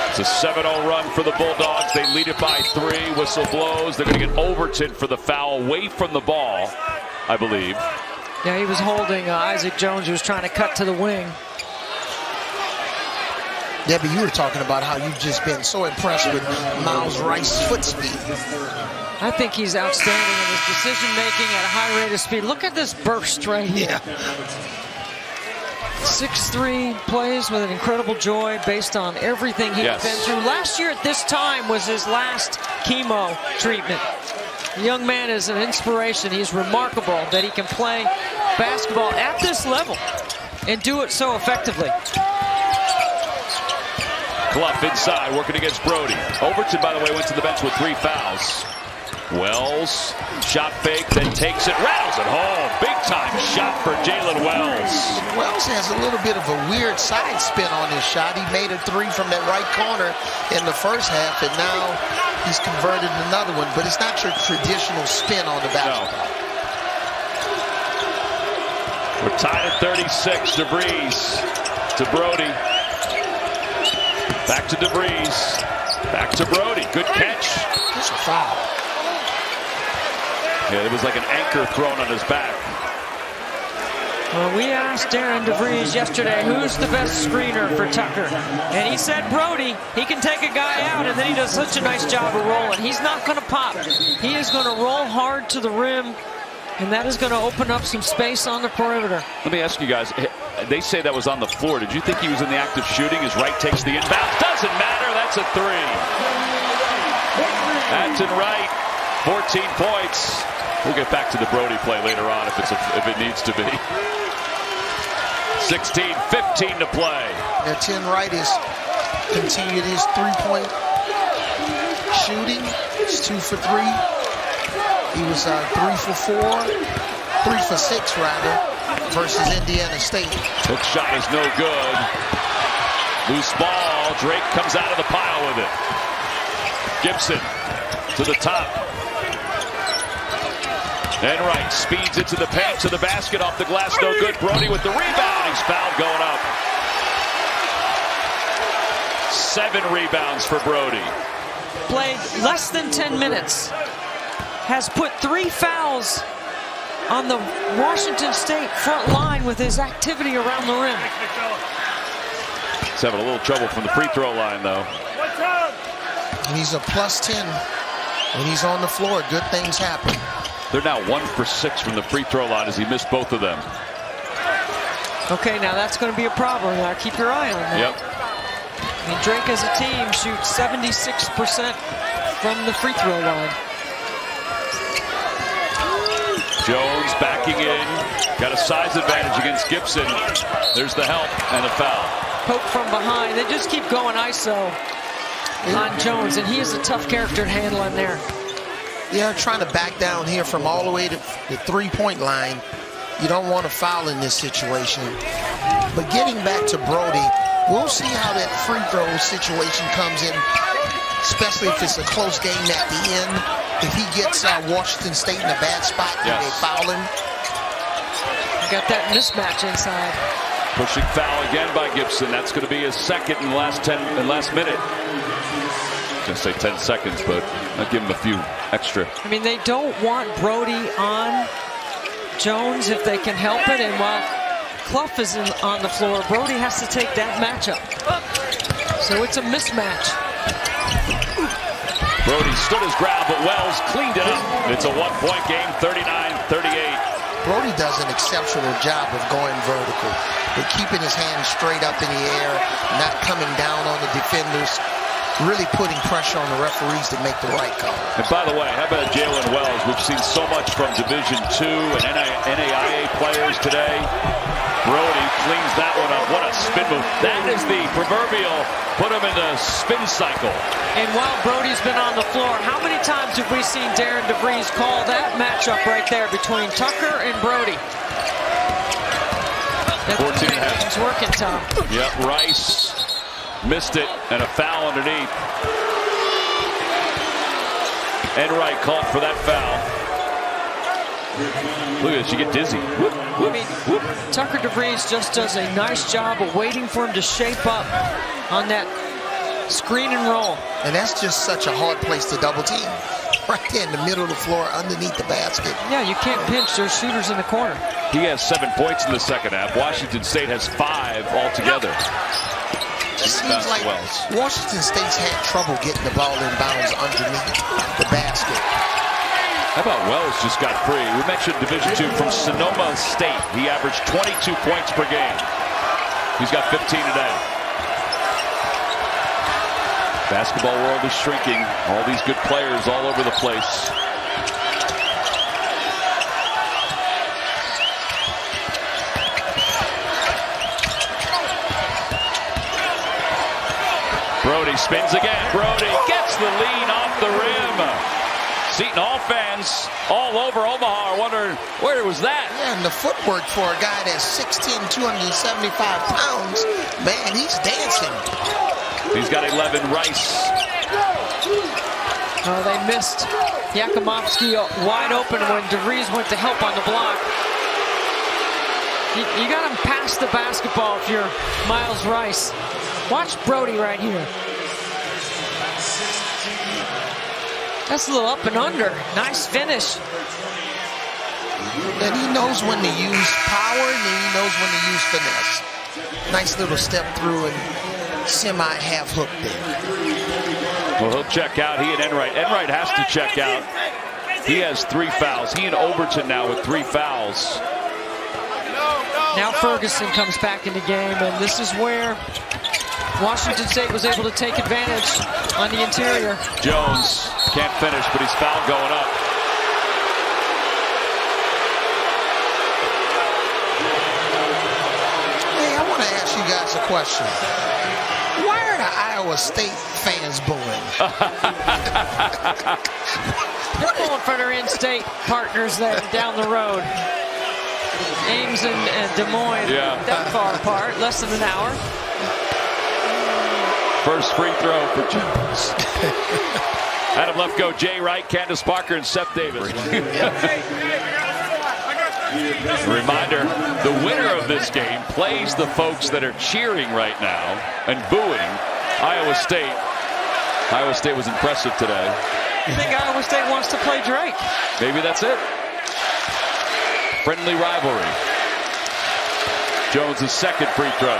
Speaker 1: It's a 7-0 run for the Bulldogs. They lead it by 3. Whistle blows. They're going to get Overton for the foul away from the ball, I believe.
Speaker 2: Yeah, he was holding Isaac Jones, who was trying to cut to the wing.
Speaker 3: Debbie, you were talking about how you've just been so impressed with Miles Rice's foot speed.
Speaker 2: I think he's outstanding in his decision-making at a high rate of speed. Look at this burst right here.
Speaker 3: Yeah.
Speaker 2: 6'3", plays with an incredible joy based on everything he's been through. Last year at this time was his last chemo treatment. The young man is an inspiration. He's remarkable that he can play basketball at this level and do it so effectively.
Speaker 1: Clough inside, working against Brody. Overton, by the way, went to the bench with 3 fouls. Wells, shot fake, then takes it, rattles it home. Big time shot for Jalen Wells.
Speaker 3: Wells has a little bit of a weird side spin on his shot. He made a 3 from that right corner in the first half, and now he's converted another one, but it's not your traditional spin on the basketball.
Speaker 1: No. We're tied at 36. DeVries to Brody. Back to DeVries. Back to Brody. Good catch.
Speaker 3: That's a foul.
Speaker 1: Yeah, it was like an anchor thrown on his back.
Speaker 2: Well, we asked Darren DeVries yesterday, who's the best screener for Tucker? And he said Brody. He can take a guy out, and then he does such a nice job of rolling. He's not going to pop. He is going to roll hard to the rim, and that is going to open up some space on the perimeter.
Speaker 1: Let me ask you guys, they say that was on the floor. Did you think he was in the act of shooting? His right takes the inbound. Doesn't matter. That's a 3. Anton Wright, 14 points. We'll get back to the Brody play later on if it needs to be. 16-15 to play.
Speaker 3: Now, Tim Wright has continued his 3-point shooting. It's 2 for 3. He was 3 for 4, 3 for 6 rather. versus Indiana State.
Speaker 1: Hook shot is no good. Loose ball. Drake comes out of the pile with it. Gibson to the top. Enright speeds it to the paint, to the basket, off the glass, no good. Brody with the rebound. He's fouled going up. 7 rebounds for Brody.
Speaker 2: Played less than 10 minutes. Has put 3 fouls on the Washington State front line with his activity around the rim.
Speaker 1: He's having a little trouble from the free throw line, though.
Speaker 3: And he's a +10 when he's on the floor. Good things happen.
Speaker 1: They're now 1 for 6 from the free throw line as he missed both of them.
Speaker 2: Okay, now that's going to be a problem. Now keep your eye on that.
Speaker 1: Yep.
Speaker 2: I mean, Drake as a team shoots 76% from the free throw line.
Speaker 1: Jones backing in. Got a size advantage against Gibson. There's the help and a foul.
Speaker 2: Poke from behind. They just keep going ISO on Jones, and he is a tough character to handle in there.
Speaker 3: Yeah, trying to back down here from all the way to the three-point line. You don't want to foul in this situation. But getting back to Brody, we'll see how that free throw situation comes in, especially if it's a close game at the end. If he gets Washington State in a bad spot,
Speaker 1: yes,
Speaker 3: they foul him.
Speaker 2: Got that mismatch inside.
Speaker 1: Pushing foul again by Gibson. That's going to be his second in the last minute. I was going to say 10 seconds, but I'll give him a few extra.
Speaker 2: I mean, they don't want Brody on Jones if they can help it. And while Clough is on the floor, Brody has to take that matchup. So it's a mismatch.
Speaker 1: Brody stood his ground, but Wells cleaned it up. It's a one-point game, 39-38.
Speaker 3: Brody does an exceptional job of going vertical, but keeping his hands straight up in the air, not coming down on the defenders, really putting pressure on the referees to make the right call.
Speaker 1: And by the way, how about Jalen Wells? We've seen so much from Division II and NAIA players today. Brody cleans that one up. What a spin move. That is the proverbial put him in the spin cycle.
Speaker 2: And while Brody's been on the floor, how many times have we seen Darren DeVries call that matchup right there between Tucker and Brody?
Speaker 1: 14 and a half.
Speaker 2: It's working, Tom.
Speaker 1: Yep, Rice missed it, and a foul underneath. Enright called for that foul. Look at this, you get dizzy. Whoop, whoop,
Speaker 2: I mean,
Speaker 1: whoop.
Speaker 2: Tucker DeVries just does a nice job of waiting for him to shape up on that screen and roll.
Speaker 3: And that's just such a hard place to double team. Right there in the middle of the floor, underneath the basket.
Speaker 2: Yeah, you can't pinch those shooters in the corner.
Speaker 1: He has 7 points in the second half. Washington State has 5 altogether.
Speaker 3: It seems like Washington State's had trouble getting the ball in bounds underneath the basket.
Speaker 1: How about Wells just got free? We mentioned Division II from Sonoma State. He averaged 22 points per game. He's got 15 today. Basketball world is shrinking. All these good players all over the place. Brody spins again. Brody gets the lead off the rim. Seton Hall fans all over Omaha are wondering, where was that?
Speaker 3: Yeah, and the footwork for a guy that's 6'10", 275 pounds, man, he's dancing.
Speaker 1: He's got 11, Rice.
Speaker 2: Oh, they missed Yakumovsky wide open when DeVries went to help on the block. You got him past the basketball if you're Miles Rice. Watch Brody right here. That's a little up and under. Nice finish.
Speaker 3: And he knows when to use power, and he knows when to use finesse. Nice little step through and semi-half hook there.
Speaker 1: Well, he'll check out. He and Enright. Enright has to check out. He has 3 fouls. He and Overton now with 3 fouls.
Speaker 2: Now Ferguson comes back in the game, and this is where Washington State was able to take advantage on the interior.
Speaker 1: Jones can't finish, but he's fouled going up.
Speaker 3: Hey, I want to ask you guys a question. Why are the Iowa State fans booing?
Speaker 2: They're pulling for their in-state partners there down the road. Ames and Des Moines, that far apart, less than an hour.
Speaker 1: First free throw for Jones. Out of left go Jay Wright, Candace Parker, and Seth Davis. Reminder, the winner of this game plays the folks that are cheering right now and booing Iowa State. Iowa State was impressive today.
Speaker 2: I think Iowa State wants to play Drake.
Speaker 1: Maybe that's it. Friendly rivalry. Jones' second free throw.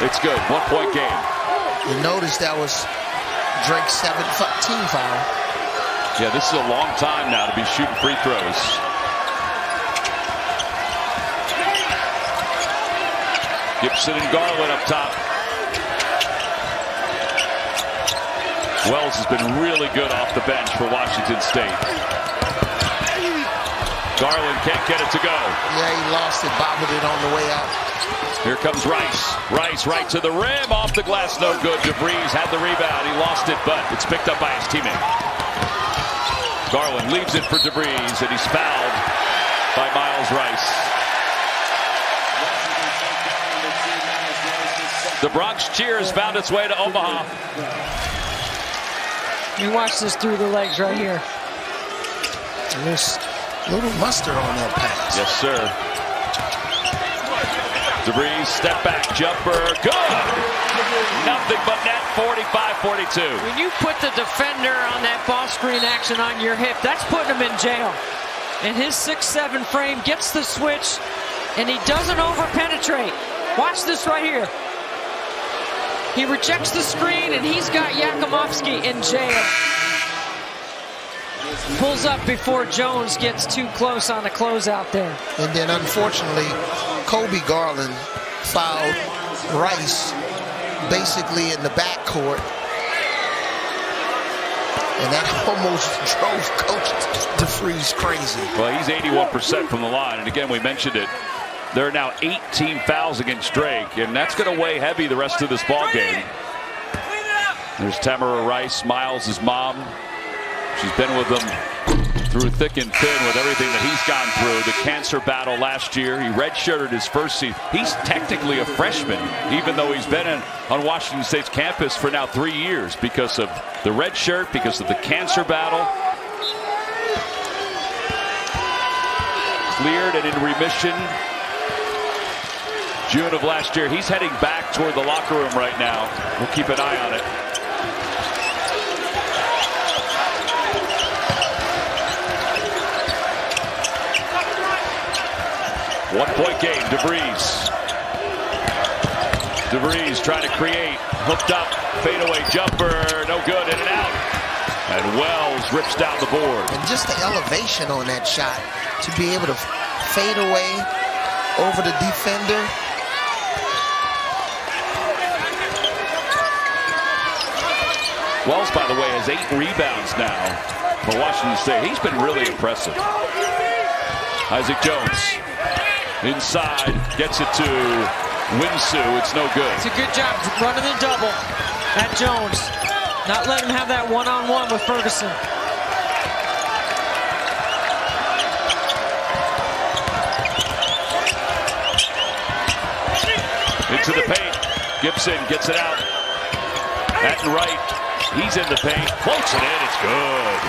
Speaker 1: It's good. 1-point game.
Speaker 3: You notice that was Drake's 7th team foul.
Speaker 1: Yeah, this is a long time now to be shooting free throws. Gibson and Garland up top. Wells has been really good off the bench for Washington State. Garland can't get it to go.
Speaker 3: Yeah, he lost it, bobbled it on the way out.
Speaker 1: Here comes Rice. Rice right to the rim, off the glass, no good. DeVries had the rebound. He lost it, but it's picked up by his teammate. Garland leaves it for DeVries, and he's fouled by Miles Rice. The Bronx cheers found its way to Omaha.
Speaker 2: You watch this through the legs right here.
Speaker 3: There's a little mustard on that pass.
Speaker 1: Yes, sir. DeVries, step back, jumper, good! Nothing but net, 45-42.
Speaker 2: When you put the defender on that ball screen action on your hip, that's putting him in jail. And his 6'7" frame gets the switch, and he doesn't over-penetrate. Watch this right here. He rejects the screen, and he's got Yakimovsky in jail. Pulls up before Jones gets too close on the closeout there.
Speaker 3: And then, unfortunately, Kobe Garland fouled Rice basically in the backcourt. And that almost drove Coach DeVries crazy.
Speaker 1: Well, he's 81% from the line. And again, we mentioned it. There are now 18 fouls against Drake, and that's going to weigh heavy the rest of this ball game. There's Tamara Rice, Miles' mom. She's been with him through thick and thin with everything that he's gone through. The cancer battle last year. He redshirted his first season. He's technically a freshman, even though he's been on Washington State's campus for now 3 years because of the red shirt, because of the cancer battle. Cleared and in remission. June of last year. He's heading back toward the locker room right now. We'll keep an eye on it. One-point game, DeVries. DeVries trying to create, hooked up, fadeaway jumper, no good, in and out. And Wells rips down the board.
Speaker 3: And just the elevation on that shot to be able to fade away over the defender.
Speaker 1: Wells, by the way, has 8 rebounds now for Washington State. He's been really impressive. Isaac Jones inside, gets it to Winsu. It's no good.
Speaker 2: It's a good job running the double at Jones. Not letting him have that one-on-one with Ferguson.
Speaker 1: Into the paint. Gibson gets it out. At right. He's in the paint. Floats it in. It's good.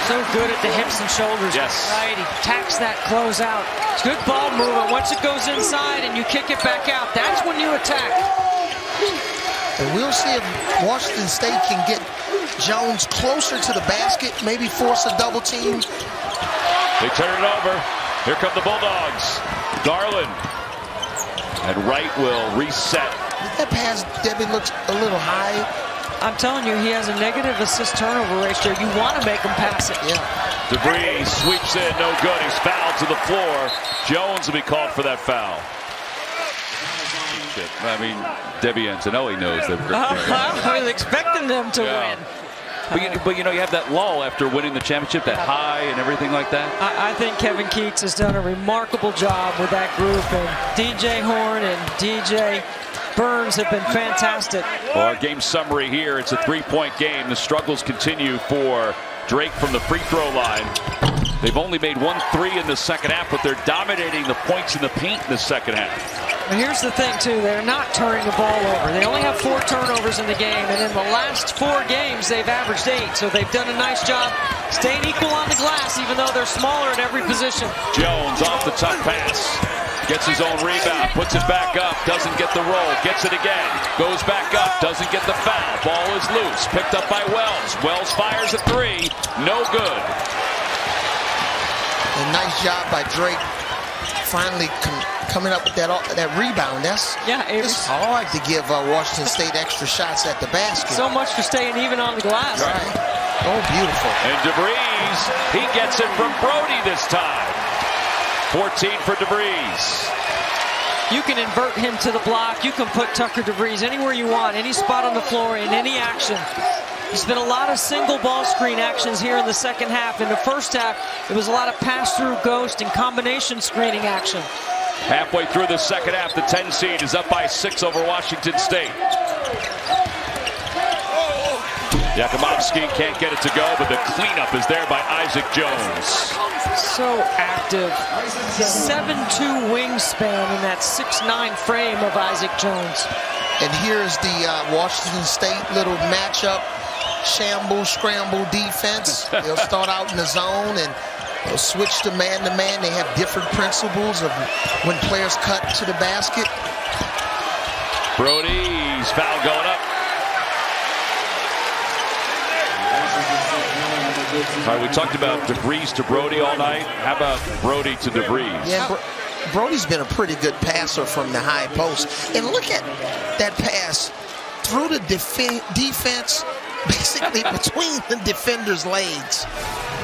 Speaker 2: So good at the hips and shoulders.
Speaker 1: Yes.
Speaker 2: Right. He tacks that close out. It's good ball movement. Once it goes inside and you kick it back out, that's when you attack.
Speaker 3: And we'll see if Washington State can get Jones closer to the basket, maybe force a double team.
Speaker 1: They turn it over. Here come the Bulldogs. Garland. And Wright will reset.
Speaker 3: That pass, Debbie, looks a little high.
Speaker 2: I'm telling you, he has a negative assist-turnover ratio. You want to make him pass it.
Speaker 3: Yeah.
Speaker 1: DeVries sweeps in, no good. He's fouled to the floor. Jones will be called for that foul. I mean, Debbie Antonelli knows that.
Speaker 2: I was expecting them to win.
Speaker 1: But you know, you have that lull after winning the championship, that high and everything like that.
Speaker 2: I think Kevin Keats has done a remarkable job with that group, and DJ Horn and DJ Burns have been fantastic.
Speaker 1: Well, our game summary here, it's a 3-point game. The struggles continue for Drake from the free throw line. They've only made 1 3 in the second half, but they're dominating the points in the paint in the second half.
Speaker 2: And here's the thing, too. They're not turning the ball over. They only have 4 turnovers in the game, and in the last 4 games, they've averaged 8. So they've done a nice job staying equal on the glass, even though they're smaller at every position.
Speaker 1: Jones off the tough pass. Gets his own rebound, puts it back up, doesn't get the roll, gets it again, goes back up, doesn't get the foul. Ball is loose, picked up by Wells. Wells fires a 3, no good.
Speaker 3: A nice job by Drake finally coming up with that rebound. It's hard to give Washington State extra shots at the basket.
Speaker 2: So much for staying even on the glass.
Speaker 3: Right. Oh, beautiful.
Speaker 1: And DeVries, he gets it from Brody this time. 14 for DeVries.
Speaker 2: You can invert him to the block. You can put Tucker DeVries anywhere you want, any spot on the floor, in any action. There's been a lot of single ball screen actions here in the second half. In the first half, it was a lot of pass-through, ghost, and combination screening action.
Speaker 1: Halfway through the second half, the 10 seed is up by 6 over Washington State. Yakumovsky can't get it to go, but the cleanup is there by Isaac Jones.
Speaker 2: So active. 7'2" wingspan in that 6'9" frame of Isaac Jones.
Speaker 3: And here's the Washington State little matchup, shamble, scramble defense. They'll start out in the zone and they'll switch to man-to-man. They have different principles of when players cut to the basket.
Speaker 1: Brody's foul going up. All right, we talked about DeVries to Brody all night. How about Brody to DeVries?
Speaker 3: Yeah, Brody's been a pretty good passer from the high post. And look at that pass through the defense, basically between the defender's legs.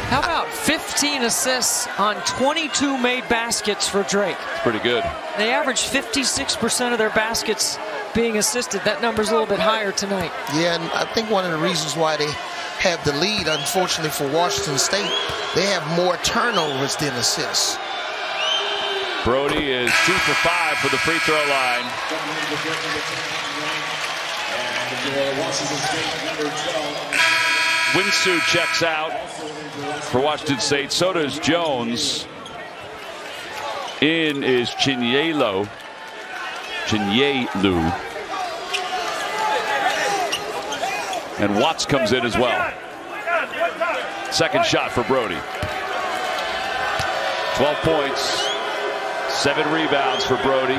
Speaker 2: How about 15 assists on 22 made baskets for Drake?
Speaker 1: Pretty good.
Speaker 2: They average 56% of their baskets being assisted. That number's a little bit higher tonight.
Speaker 3: Yeah, and I think one of the reasons why they have the lead, unfortunately for Washington State, they have more turnovers than assists.
Speaker 1: Brody is 2 for 5 for the free throw line. Winsu checks out for Washington State. So does Jones. In is Chinyelu. And Watts comes in as well. Second shot for Brody. 12 points. 7 rebounds for Brody.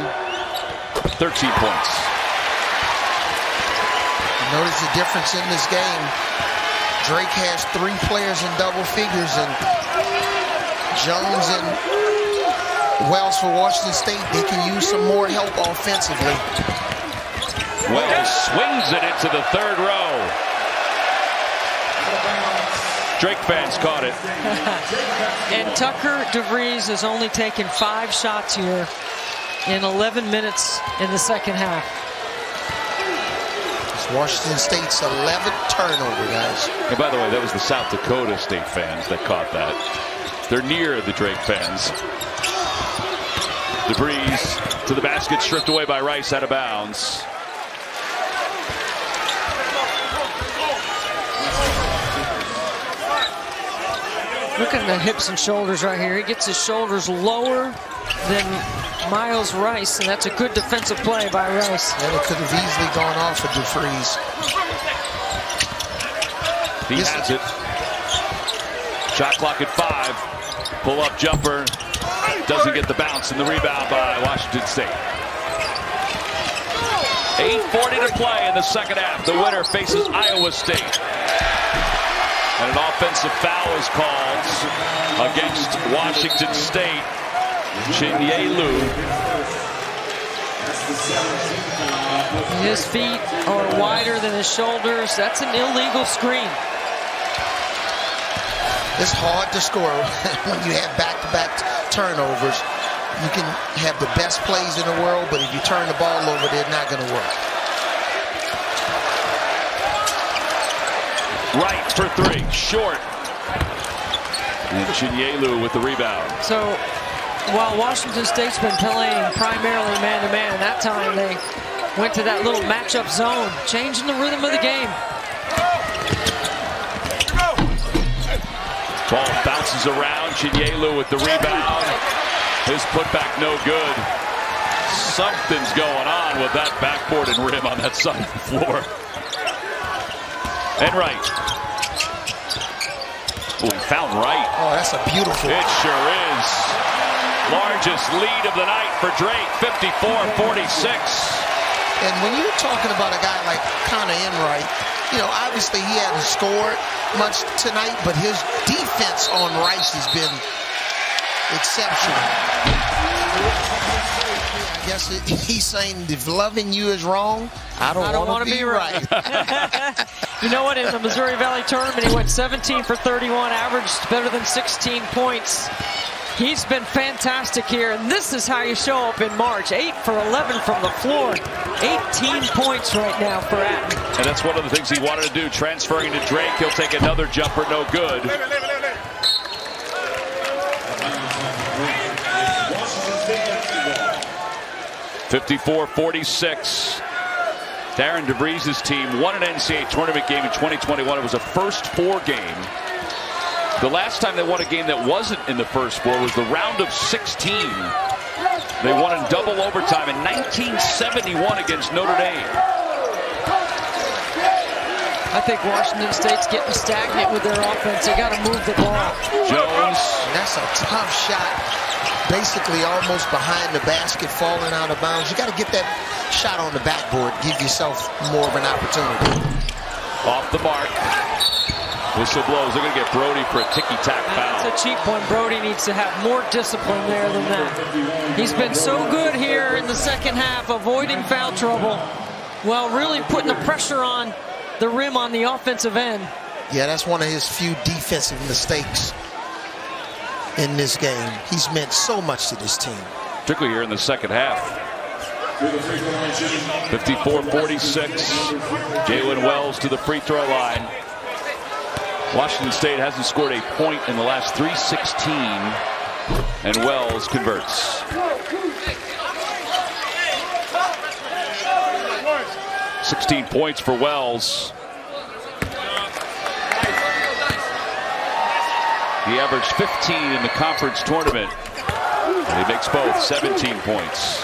Speaker 1: 13 points.
Speaker 3: Notice the difference in this game. Drake has 3 players in double figures, and Jones and Wells for Washington State, they can use some more help offensively.
Speaker 1: Wells swings it into the third row. Drake fans caught it.
Speaker 2: And Tucker DeVries has only taken 5 shots here in 11 minutes in the second half.
Speaker 3: It's Washington State's 11th turnover, guys.
Speaker 1: And by the way, that was the South Dakota State fans that caught that. They're near the Drake fans. DeVries to the basket, stripped away by Rice, out of bounds.
Speaker 2: Look at the hips and shoulders right here. He gets his shoulders lower than Miles Rice, and that's a good defensive play by Rice.
Speaker 3: And it could have easily gone off for DeVries.
Speaker 1: He has it. Shot clock at 5. Pull-up jumper. Doesn't get the bounce, and the rebound by Washington State. 8:40 to play in the second half. The winner faces Iowa State. And an offensive foul is called against Washington State. Chinyelu.
Speaker 2: His feet are wider than his shoulders. That's an illegal screen.
Speaker 3: It's hard to score when you have back-to-back turnovers. You can have the best plays in the world, but if you turn the ball over, they're not going to work.
Speaker 2: Right
Speaker 1: for 3, short. And Chinyelu with the rebound.
Speaker 2: So while Washington State's been playing primarily man-to-man, that time they went to that little matchup zone, changing the rhythm of the game.
Speaker 1: Ball bounced Bounces around. Chinyelu with the rebound. His putback no good. Something's going on with that backboard and rim on that side of the floor. And Wright. Oh, he found Wright.
Speaker 3: Oh, that's a beautiful.
Speaker 1: It sure is. Largest lead of the night for Drake, 54-46.
Speaker 3: And when you're talking about a guy like Connor Enright, you know, obviously he hasn't scored much tonight, but his defense on Rice has been exceptional. I guess he's saying if loving you is wrong, I don't want to be right.
Speaker 2: You know what? In the Missouri Valley tournament, he went 17 for 31, averaged better than 16 points. He's been fantastic here, and this is how you show up in March. 8 for 11 from the floor. 18 points right now for Atten.
Speaker 1: And that's one of the things he wanted to do, transferring to Drake. He'll take another jumper, no good. (54-46). Darren DeVries' team won an NCAA tournament game in 2021. It was a first four game. The last time they won a game that wasn't in the first four was the round of 16. They won in double overtime in 1971 against Notre Dame.
Speaker 2: I think Washington State's getting stagnant with their offense. They got to move the ball.
Speaker 1: Jones.
Speaker 3: That's a tough shot. Basically almost behind the basket, falling out of bounds. You got to get that shot on the backboard, give yourself more of an opportunity.
Speaker 1: Off the mark. Whistle blows. They're going to get Brody for a ticky-tack foul.
Speaker 2: That's a cheap one. Brody needs to have more discipline there than that. He's been so good here in the second half, avoiding foul trouble, while really putting the pressure on the rim on the offensive end.
Speaker 3: Yeah, that's one of his few defensive mistakes in this game. He's meant so much to this team.
Speaker 1: Particularly here in the second half. 54-46. Jalen Wells to the free throw line. Washington State hasn't scored a point in the last 3:16, and Wells converts. (16 points for Wells. He averaged 15 in the conference tournament, and he makes both 17 points.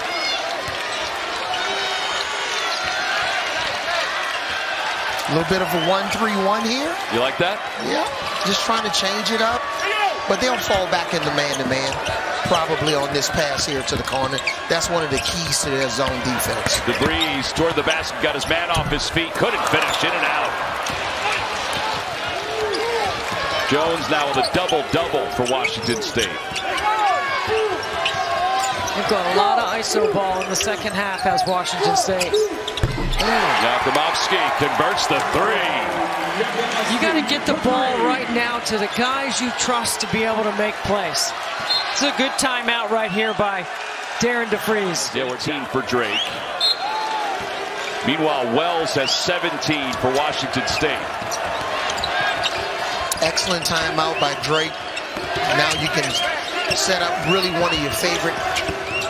Speaker 3: A little bit of a 1-3-1 here.
Speaker 1: You like that?
Speaker 3: Yeah, just trying to change it up. But they'll fall back into man-to-man, probably on this pass here to the corner. That's one of the keys to their zone defense.
Speaker 1: DeVries toward the basket, got his man off his feet, couldn't finish, in and out. Jones now with a double-double for Washington State.
Speaker 2: They've got a lot of ISO ball in the second half as Washington State.
Speaker 1: Now Grabowski converts the three.
Speaker 2: You got to get the ball right now to the guys you trust to be able to make plays. It's a good timeout right here by Darren DeVries.
Speaker 1: Yeah, we're 10 for Drake. Meanwhile, Wells has 17 for Washington State.
Speaker 3: Excellent timeout by Drake. Now you can set up really one of your favorite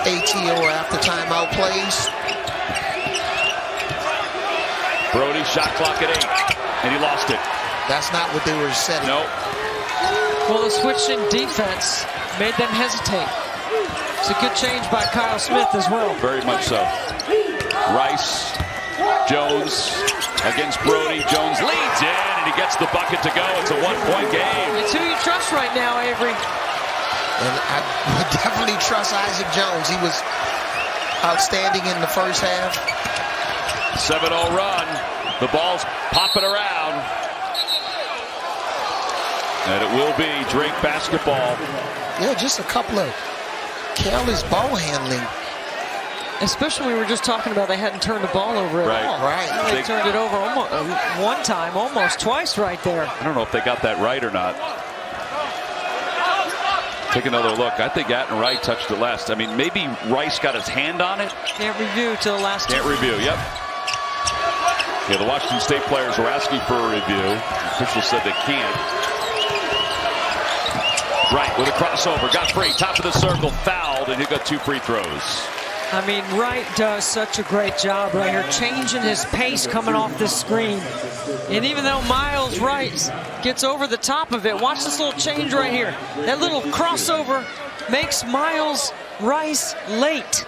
Speaker 3: ATO or after timeout plays.
Speaker 1: Brody shot clock at 8, and he lost it.
Speaker 3: That's not what they were setting.
Speaker 1: Nope.
Speaker 2: Well, the switch in defense made them hesitate. It's a good change by Kyle Smith as well.
Speaker 1: Very much so. Rice, Jones against Brody. Jones leads in, and he gets the bucket to go. It's a one-point game.
Speaker 2: It's who you trust right now, Avery.
Speaker 3: And I would definitely trust Isaac Jones. He was outstanding in the first half.
Speaker 1: 7-0 run. The ball's popping around. And it will be Drake basketball.
Speaker 3: Yeah, just a couple of careless ball handling.
Speaker 2: Especially we were just talking about they hadn't turned the ball over at all.
Speaker 3: Right.
Speaker 2: They turned it over almost one time, almost twice right there.
Speaker 1: I don't know if they got that right or not. Take another look. I think Atten Wright touched it last. I mean, maybe Rice got his hand on it.
Speaker 2: Can't review till the last.
Speaker 1: Can't review, yep. Yeah, the Washington State players were asking for a review. The officials said they can't. Wright with a crossover, got free, top of the circle, fouled, and he got 2 free throws.
Speaker 2: I mean, Wright does such a great job right here, changing his pace coming off this screen. And even though Miles Rice gets over the top of it, watch this little change right here. That little crossover makes Miles Rice late.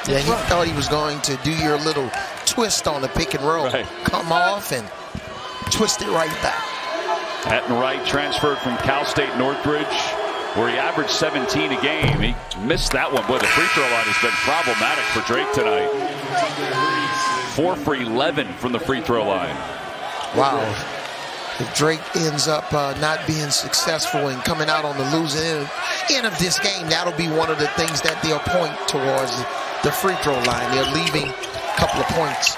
Speaker 3: Yeah, he thought he was going to do your little twist on the pick and roll.
Speaker 1: Right.
Speaker 3: Come off and twist it right back.
Speaker 1: Patton Wright transferred from Cal State Northridge, where he averaged 17 a game. He missed that one. Boy, the free throw line has been problematic for Drake tonight. 4 for 11 from the free throw line.
Speaker 3: Wow. If Drake ends up not being successful and coming out on the losing end of this game, that'll be one of the things that they'll point towards the free throw line. They're leaving a couple of points.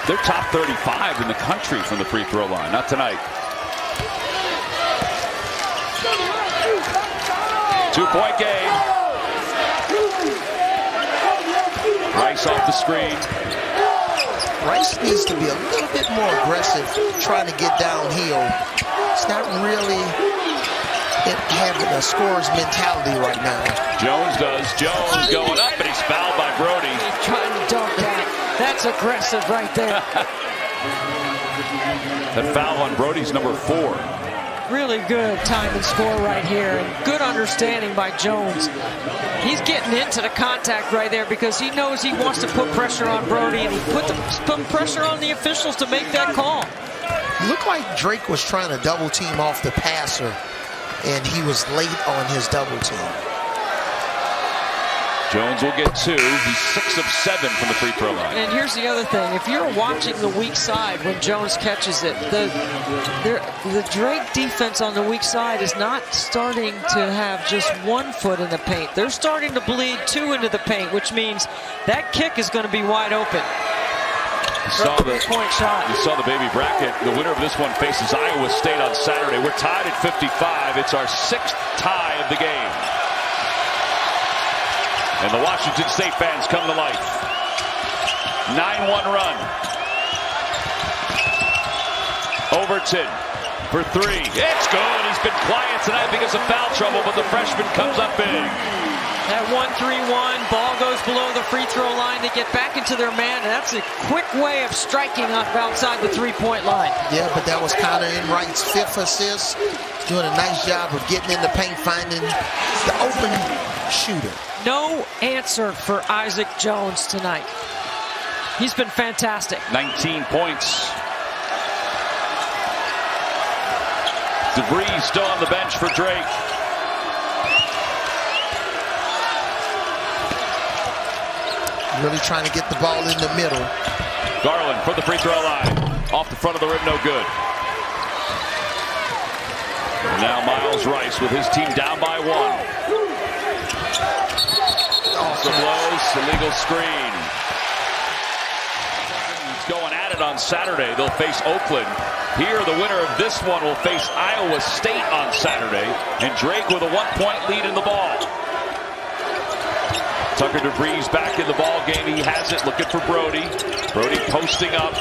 Speaker 1: They're top 35 in the country from the free throw line. Not tonight. 2-point game. Rice off the screen.
Speaker 3: Rice needs to be a little bit more aggressive trying to get downhill. It's not really having a scorer's mentality right now.
Speaker 1: Jones does. Jones going up, and he's fouled by Brody.
Speaker 2: He's trying to dunk that. That's aggressive right there.
Speaker 1: The foul on Brody's number 4.
Speaker 2: Really good time and score right here, and good understanding by Jones. He's getting into the contact right there because he knows he wants to put pressure on Brody, and he put pressure on the officials to make that call.
Speaker 3: It looked like Drake was trying to double team off the passer, and he was late on his double team.
Speaker 1: Jones will get 2. He's 6 of 7 from the free throw line.
Speaker 2: And here's the other thing. If you're watching the weak side when Jones catches it, the Drake defense on the weak side is not starting to have just 1 foot in the paint. They're starting to bleed 2 into the paint, which means that kick is going to be wide open.
Speaker 1: You saw
Speaker 2: Point shot.
Speaker 1: You saw the baby bracket. The winner of this one faces Iowa State on Saturday. We're tied at 55. It's our 6th tie of the game. And the Washington State fans come to life. 9-1 run. Overton for 3. It's good. He's been quiet tonight because of foul trouble, but the freshman comes up big.
Speaker 2: That 1-3-1, ball goes below the free throw line. They get back into their man, and that's a quick way of striking up outside the 3-point line.
Speaker 3: Yeah, but that was Connor Enright's 5th assist. Doing a nice job of getting in the paint, finding the open shooter.
Speaker 2: No answer for Isaac Jones tonight. He's been fantastic.
Speaker 1: 19 points. DeVries still on the bench for Drake.
Speaker 3: Really trying to get the ball in the middle.
Speaker 1: Garland for the free throw line. Off the front of the rim, no good. Now Miles Rice with his team down by 1. Also blows, illegal screen. He's going at it on Saturday. They'll face Oakland. Here, the winner of this one will face Iowa State on Saturday. And Drake with a 1-point lead in the ball. Tucker DeVries back in the ball game. He has it, looking for Brody. Brody posting up.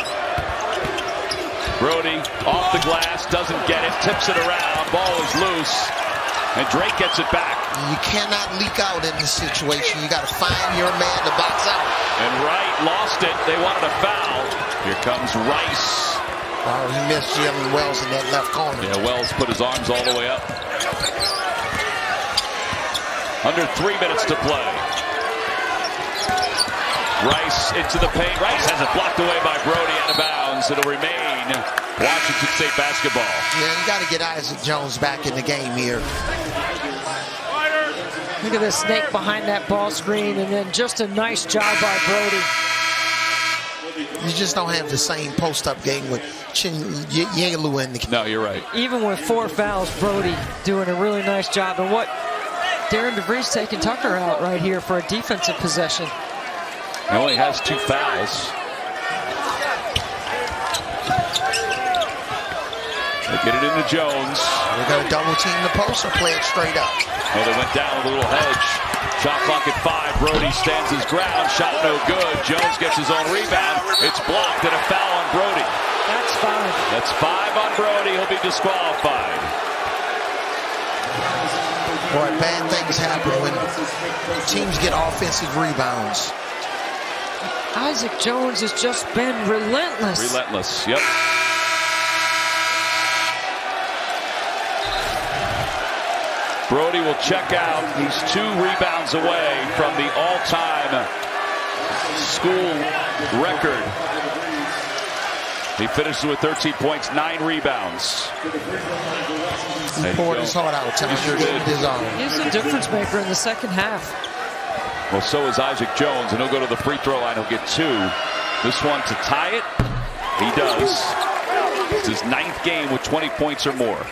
Speaker 1: Brody off the glass, doesn't get it, tips it around. Ball is loose, and Drake gets it back.
Speaker 3: You cannot leak out in this situation. You got to find your man to box out.
Speaker 1: And Wright lost it. They wanted a foul. Here comes Rice.
Speaker 3: Oh, he missed Jalen Wells in that left corner.
Speaker 1: Yeah, Wells put his arms all the way up. Under 3 minutes to play. Rice into the paint. Rice has it blocked away by Brody out of bounds. It'll remain Washington State basketball.
Speaker 3: Yeah, you got to get Isaac Jones back in the game here.
Speaker 2: Look at the snake behind that ball screen, and then just a nice job by Brody.
Speaker 3: You just don't have the same post-up game with Yalu in the game.
Speaker 1: No, you're right.
Speaker 2: Even with 4 fouls, Brody doing a really nice job. And what Darren DeVries taking Tucker out right here for a defensive possession.
Speaker 1: He only has 2 fouls. They get it into Jones.
Speaker 3: They're going to double team the post or play it straight up.
Speaker 1: Oh, they went down with a little hedge. Shot clock at 5. Brody stands his ground. Shot no good. Jones gets his own rebound. It's blocked and a foul on Brody.
Speaker 2: That's 5.
Speaker 1: That's 5 on Brody. He'll be disqualified.
Speaker 3: Boy, bad things happen when teams get offensive rebounds.
Speaker 2: Isaac Jones has just been relentless.
Speaker 1: Relentless, yep. Brody will check out. He's 2 rebounds away from the all-time school record. He finishes with 13 points, 9 rebounds.
Speaker 3: He poured his heart out.
Speaker 1: He sure did.
Speaker 2: He's a difference maker in the second half.
Speaker 1: Well, so is Isaac Jones, and he'll go to the free throw line. He'll get 2. This one to tie it. He does. It's his 9th game with 20 points or more.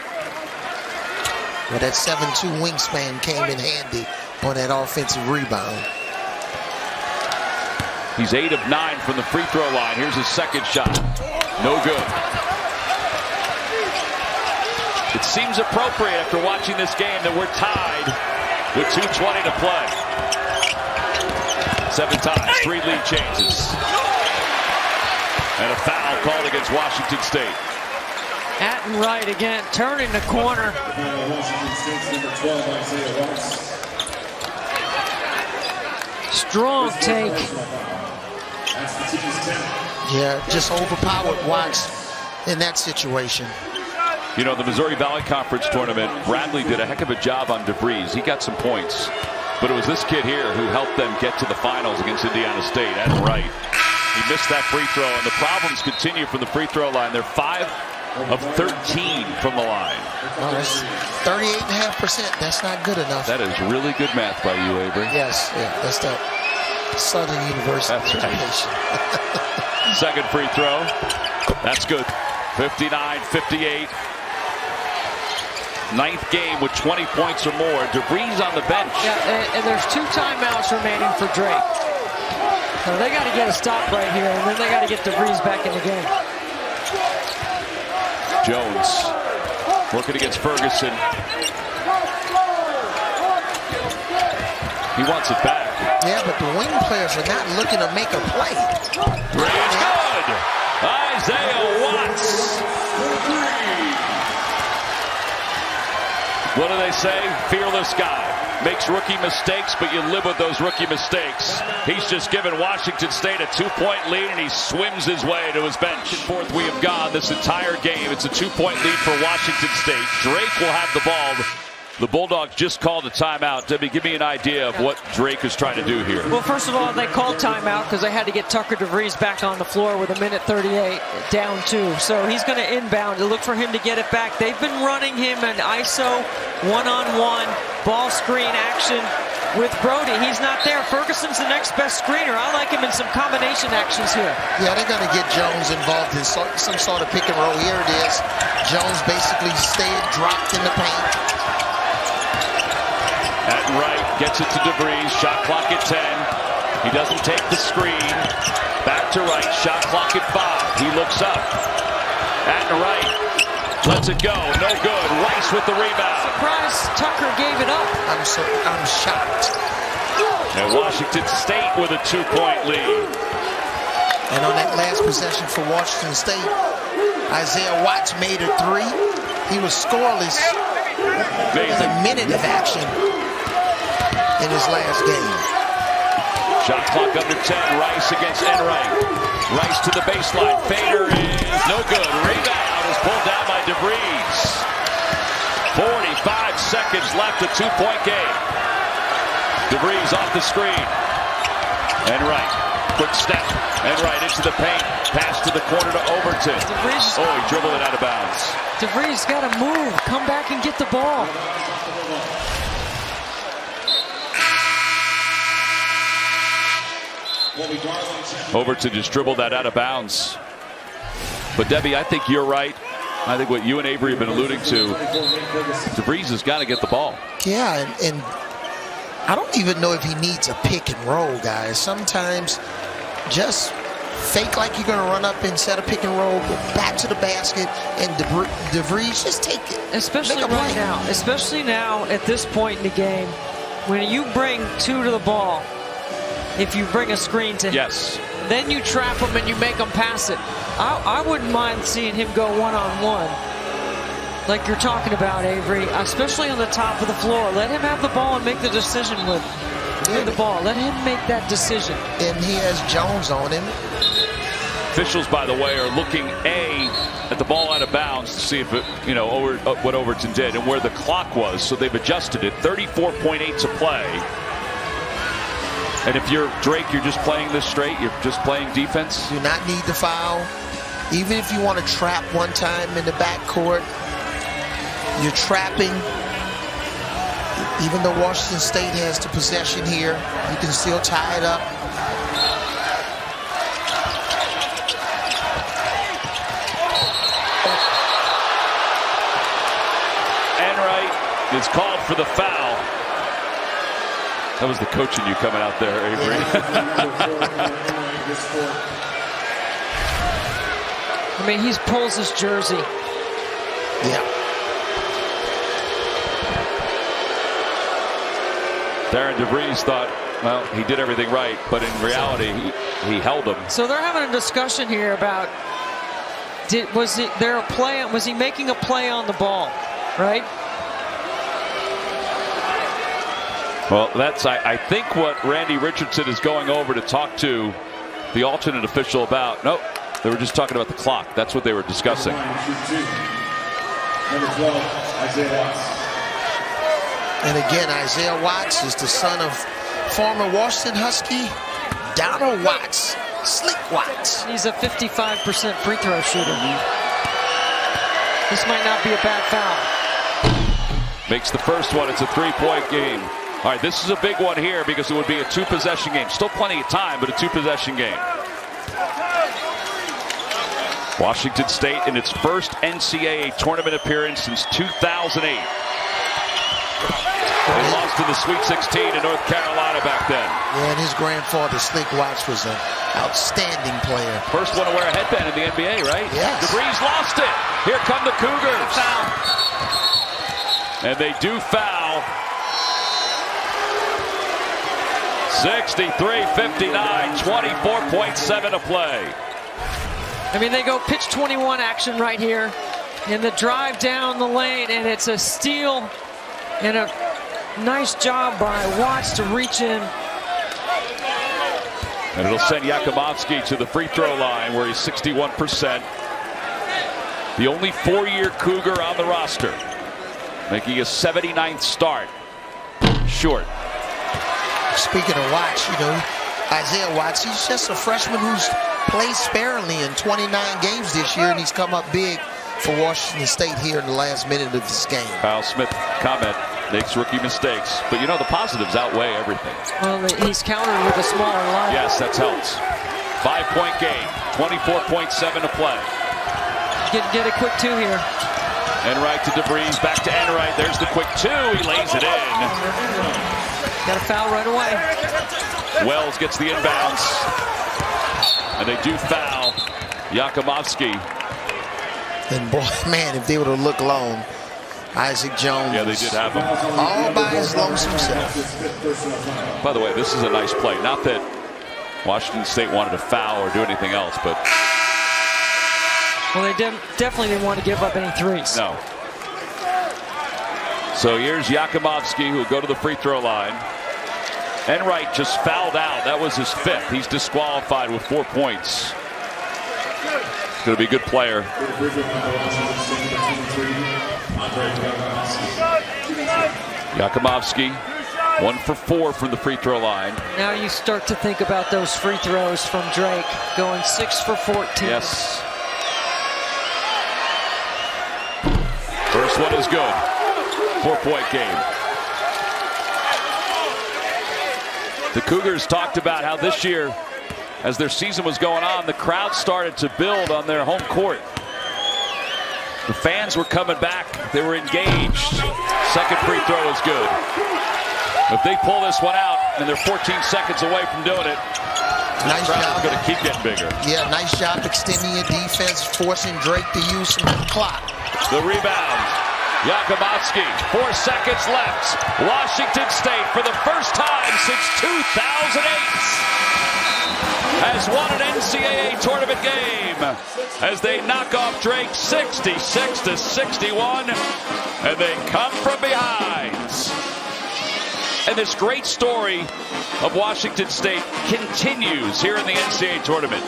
Speaker 3: Well, that 7'2" wingspan came in handy on that offensive rebound.
Speaker 1: He's 8 of 9 from the free throw line. Here's his second shot. No good. It seems appropriate after watching this game that we're tied with 2:20 to play. 7 times, 3 lead changes. And a foul called against Washington State.
Speaker 2: Atten Wright again, turning the corner. Strong take.
Speaker 3: Yeah, just overpowered Watts in that situation.
Speaker 1: You know, the Missouri Valley Conference tournament, Bradley did a heck of a job on DeVries. He got some points. But it was this kid here who helped them get to the finals against Indiana State. Atten Wright. He missed that free throw, and the problems continue from the free throw line. They're 5 of 13 from the line.
Speaker 3: Oh, that's 38.5%. That's not good enough.
Speaker 1: That is really good math by you, Avery.
Speaker 3: Yes, yeah, that's that Southern University education.
Speaker 1: Right. Second free throw. That's good. 59-58. 9th game with 20 points or more. DeVries on the bench.
Speaker 2: Yeah, and there's 2 timeouts remaining for Drake. So they got to get a stop right here, and then they got to get DeVries back in the game.
Speaker 1: Jones working against Ferguson. He wants it back.
Speaker 3: Yeah, but the wing players are not looking to make a play.
Speaker 1: It's good. Isaiah Watts. What do they say? Fearless guy. Makes rookie mistakes, but you live with those rookie mistakes. He's just given Washington State a 2-point lead, and he swims his way to his bench. Fourth we have gone this entire game. It's a 2-point lead for Washington State. Drake will have the ball. The Bulldogs just called a timeout. Debbie, give me an idea of what Drake is trying to do here.
Speaker 2: Well, first of all, they called timeout because they had to get Tucker DeVries back on the floor with 1:38 down 2. So he's going to inbound to look for him to get it back. They've been running him an ISO one-on-one ball screen action with Brody. He's not there. Ferguson's the next best screener. I like him in some combination actions here.
Speaker 3: Yeah, they're going to get Jones involved in some sort of pick and roll. Here it is. Jones basically stayed dropped in the paint.
Speaker 1: Atten Wright gets it to DeVries. Shot clock at 10. He doesn't take the screen. Back to Wright. Shot clock at 5. He looks up. Atten Wright lets it go. No good. Rice with the rebound.
Speaker 2: Surprised Tucker gave it up.
Speaker 3: I'm shocked.
Speaker 1: And Washington State with a 2-point lead.
Speaker 3: And on that last possession for Washington State, Isaiah Watts made a 3. He was scoreless in a minute of action in his last game.
Speaker 1: Shot clock under 10. Rice against Enright. Rice to the baseline. Fader is no good. Rebound is pulled down by DeVries. 45 seconds left. A 2-point game. DeVries off the screen. Enright. Quick step. Enright into the paint. Pass to the corner to Overton. Oh, he dribbled it out of bounds.
Speaker 2: DeVries got to move. Come back and get the ball.
Speaker 1: Overton just dribbled that out of bounds. But Debbie, I think you're right. I think what you and Avery have been alluding to, DeVries has got to get the ball.
Speaker 3: Yeah, and I don't even know if he needs a pick and roll, guys. Sometimes just fake like you're going to run up and set a pick and roll, go back to the basket, and DeVries just take it.
Speaker 2: Especially right now. Especially now at this point in the game, when you bring 2 to the ball, if you bring a screen to him,
Speaker 1: yes,
Speaker 2: then you trap him and you make him pass it. I wouldn't mind seeing him go one-on-one like you're talking about, Avery, especially on the top of the floor. Let him have the ball and make the decision with the ball. Let him make that decision.
Speaker 3: And he has Jones on him.
Speaker 1: Officials, by the way, are looking at the ball out of bounds to see if it, what Overton did and where the clock was. So they've adjusted it. 34.8 to play. And if you're Drake, you're just playing this straight. You're just playing defense.
Speaker 3: Do not need the foul. Even if you want to trap one time in the backcourt, you're trapping. Even though Washington State has the possession here, you can still tie it up.
Speaker 1: Enright is called for the foul. That was the coaching you coming out there, Avery.
Speaker 2: I mean, he pulls his jersey.
Speaker 3: Yeah.
Speaker 2: Darren
Speaker 1: DeVries thought, well, he did everything right, but in reality, he held him.
Speaker 2: So they're having a discussion here about was he making a play on the ball, right?
Speaker 1: Well, that's I think what Randy Richardson is going over to talk to the alternate official about. Nope, they were just talking about the clock. That's what they were discussing.
Speaker 5: Number 12, Isaiah Watts.
Speaker 3: And again, Isaiah Watts is the son of former Washington Husky Donald Watts, Slick Watts.
Speaker 2: He's a 55% free throw shooter. This might not be a bad foul.
Speaker 1: Makes the first one. It's a three-point game. All right, this is a big one here because it would be a two-possession game. Still plenty of time, but a two-possession game. Washington State in its first NCAA tournament appearance since 2008. They lost in the Sweet 16 to North Carolina back then.
Speaker 3: Yeah, and his grandfather, Slick Watts, was an outstanding player.
Speaker 1: First one to wear a headband in the NBA, right?
Speaker 3: Yes.
Speaker 1: DeVries lost it. Here come the Cougars.
Speaker 2: Foul.
Speaker 1: And they do foul. 63-59, 24.7 to play.
Speaker 2: I mean, they go pitch 21 action right here in the drive down the lane, and it's a steal and a nice job by Watts to reach in.
Speaker 1: And it'll send Yakumovsky to the free throw line where he's 61%. The only four-year Cougar on the roster, making a 79th start. Short.
Speaker 3: Speaking of Watts, Isaiah Watts, he's just a freshman who's played sparingly in 29 games this year, and he's come up big for Washington State here in the last minute of this game.
Speaker 1: Kyle Smith comment, makes rookie mistakes, but the positives outweigh everything.
Speaker 2: Well, he's countered with a smaller line.
Speaker 1: Yes, that's helped. 5-point game, 24.7 to play.
Speaker 2: Get a quick two here.
Speaker 1: Enright to DeVries, back to Enright. There's the quick two. He lays it in.
Speaker 2: Got a foul right away.
Speaker 1: Wells gets the inbounds. And they do foul Yakumovsky.
Speaker 3: And boy, man, if they would have looked long, Isaac Jones.
Speaker 1: Yeah, they did have him.
Speaker 3: All by his lonesome self.
Speaker 1: By the way, this is a nice play. Not that Washington State wanted to foul or do anything else, but.
Speaker 2: Well, they definitely didn't want to give up any threes.
Speaker 1: No. So here's Yakumovsky, who will go to the free throw line. Enright just fouled out. That was his fifth. He's disqualified with 4 points. Going to be a good player. Yakumovsky, 1 for 4 from the free throw line.
Speaker 2: Now you start to think about those free throws from Drake, going 6 for 14.
Speaker 1: Yes. First one is good. 4-point game. The Cougars talked about how this year, as their season was going on, the crowd started to build on their home court. The fans were coming back. They were engaged. Second free throw is good. If they pull this one out and they're 14 seconds away from doing it,
Speaker 3: Nice job.
Speaker 1: Going to keep getting bigger.
Speaker 3: Yeah, nice job extending your defense, forcing Drake to use some clock.
Speaker 1: The rebound. Yakumovsky, 4 seconds left. Washington State, for the first time since 2008, has won an NCAA tournament game as they knock off Drake 66-61, and they come from behind. And this great story of Washington State continues here in the NCAA tournament.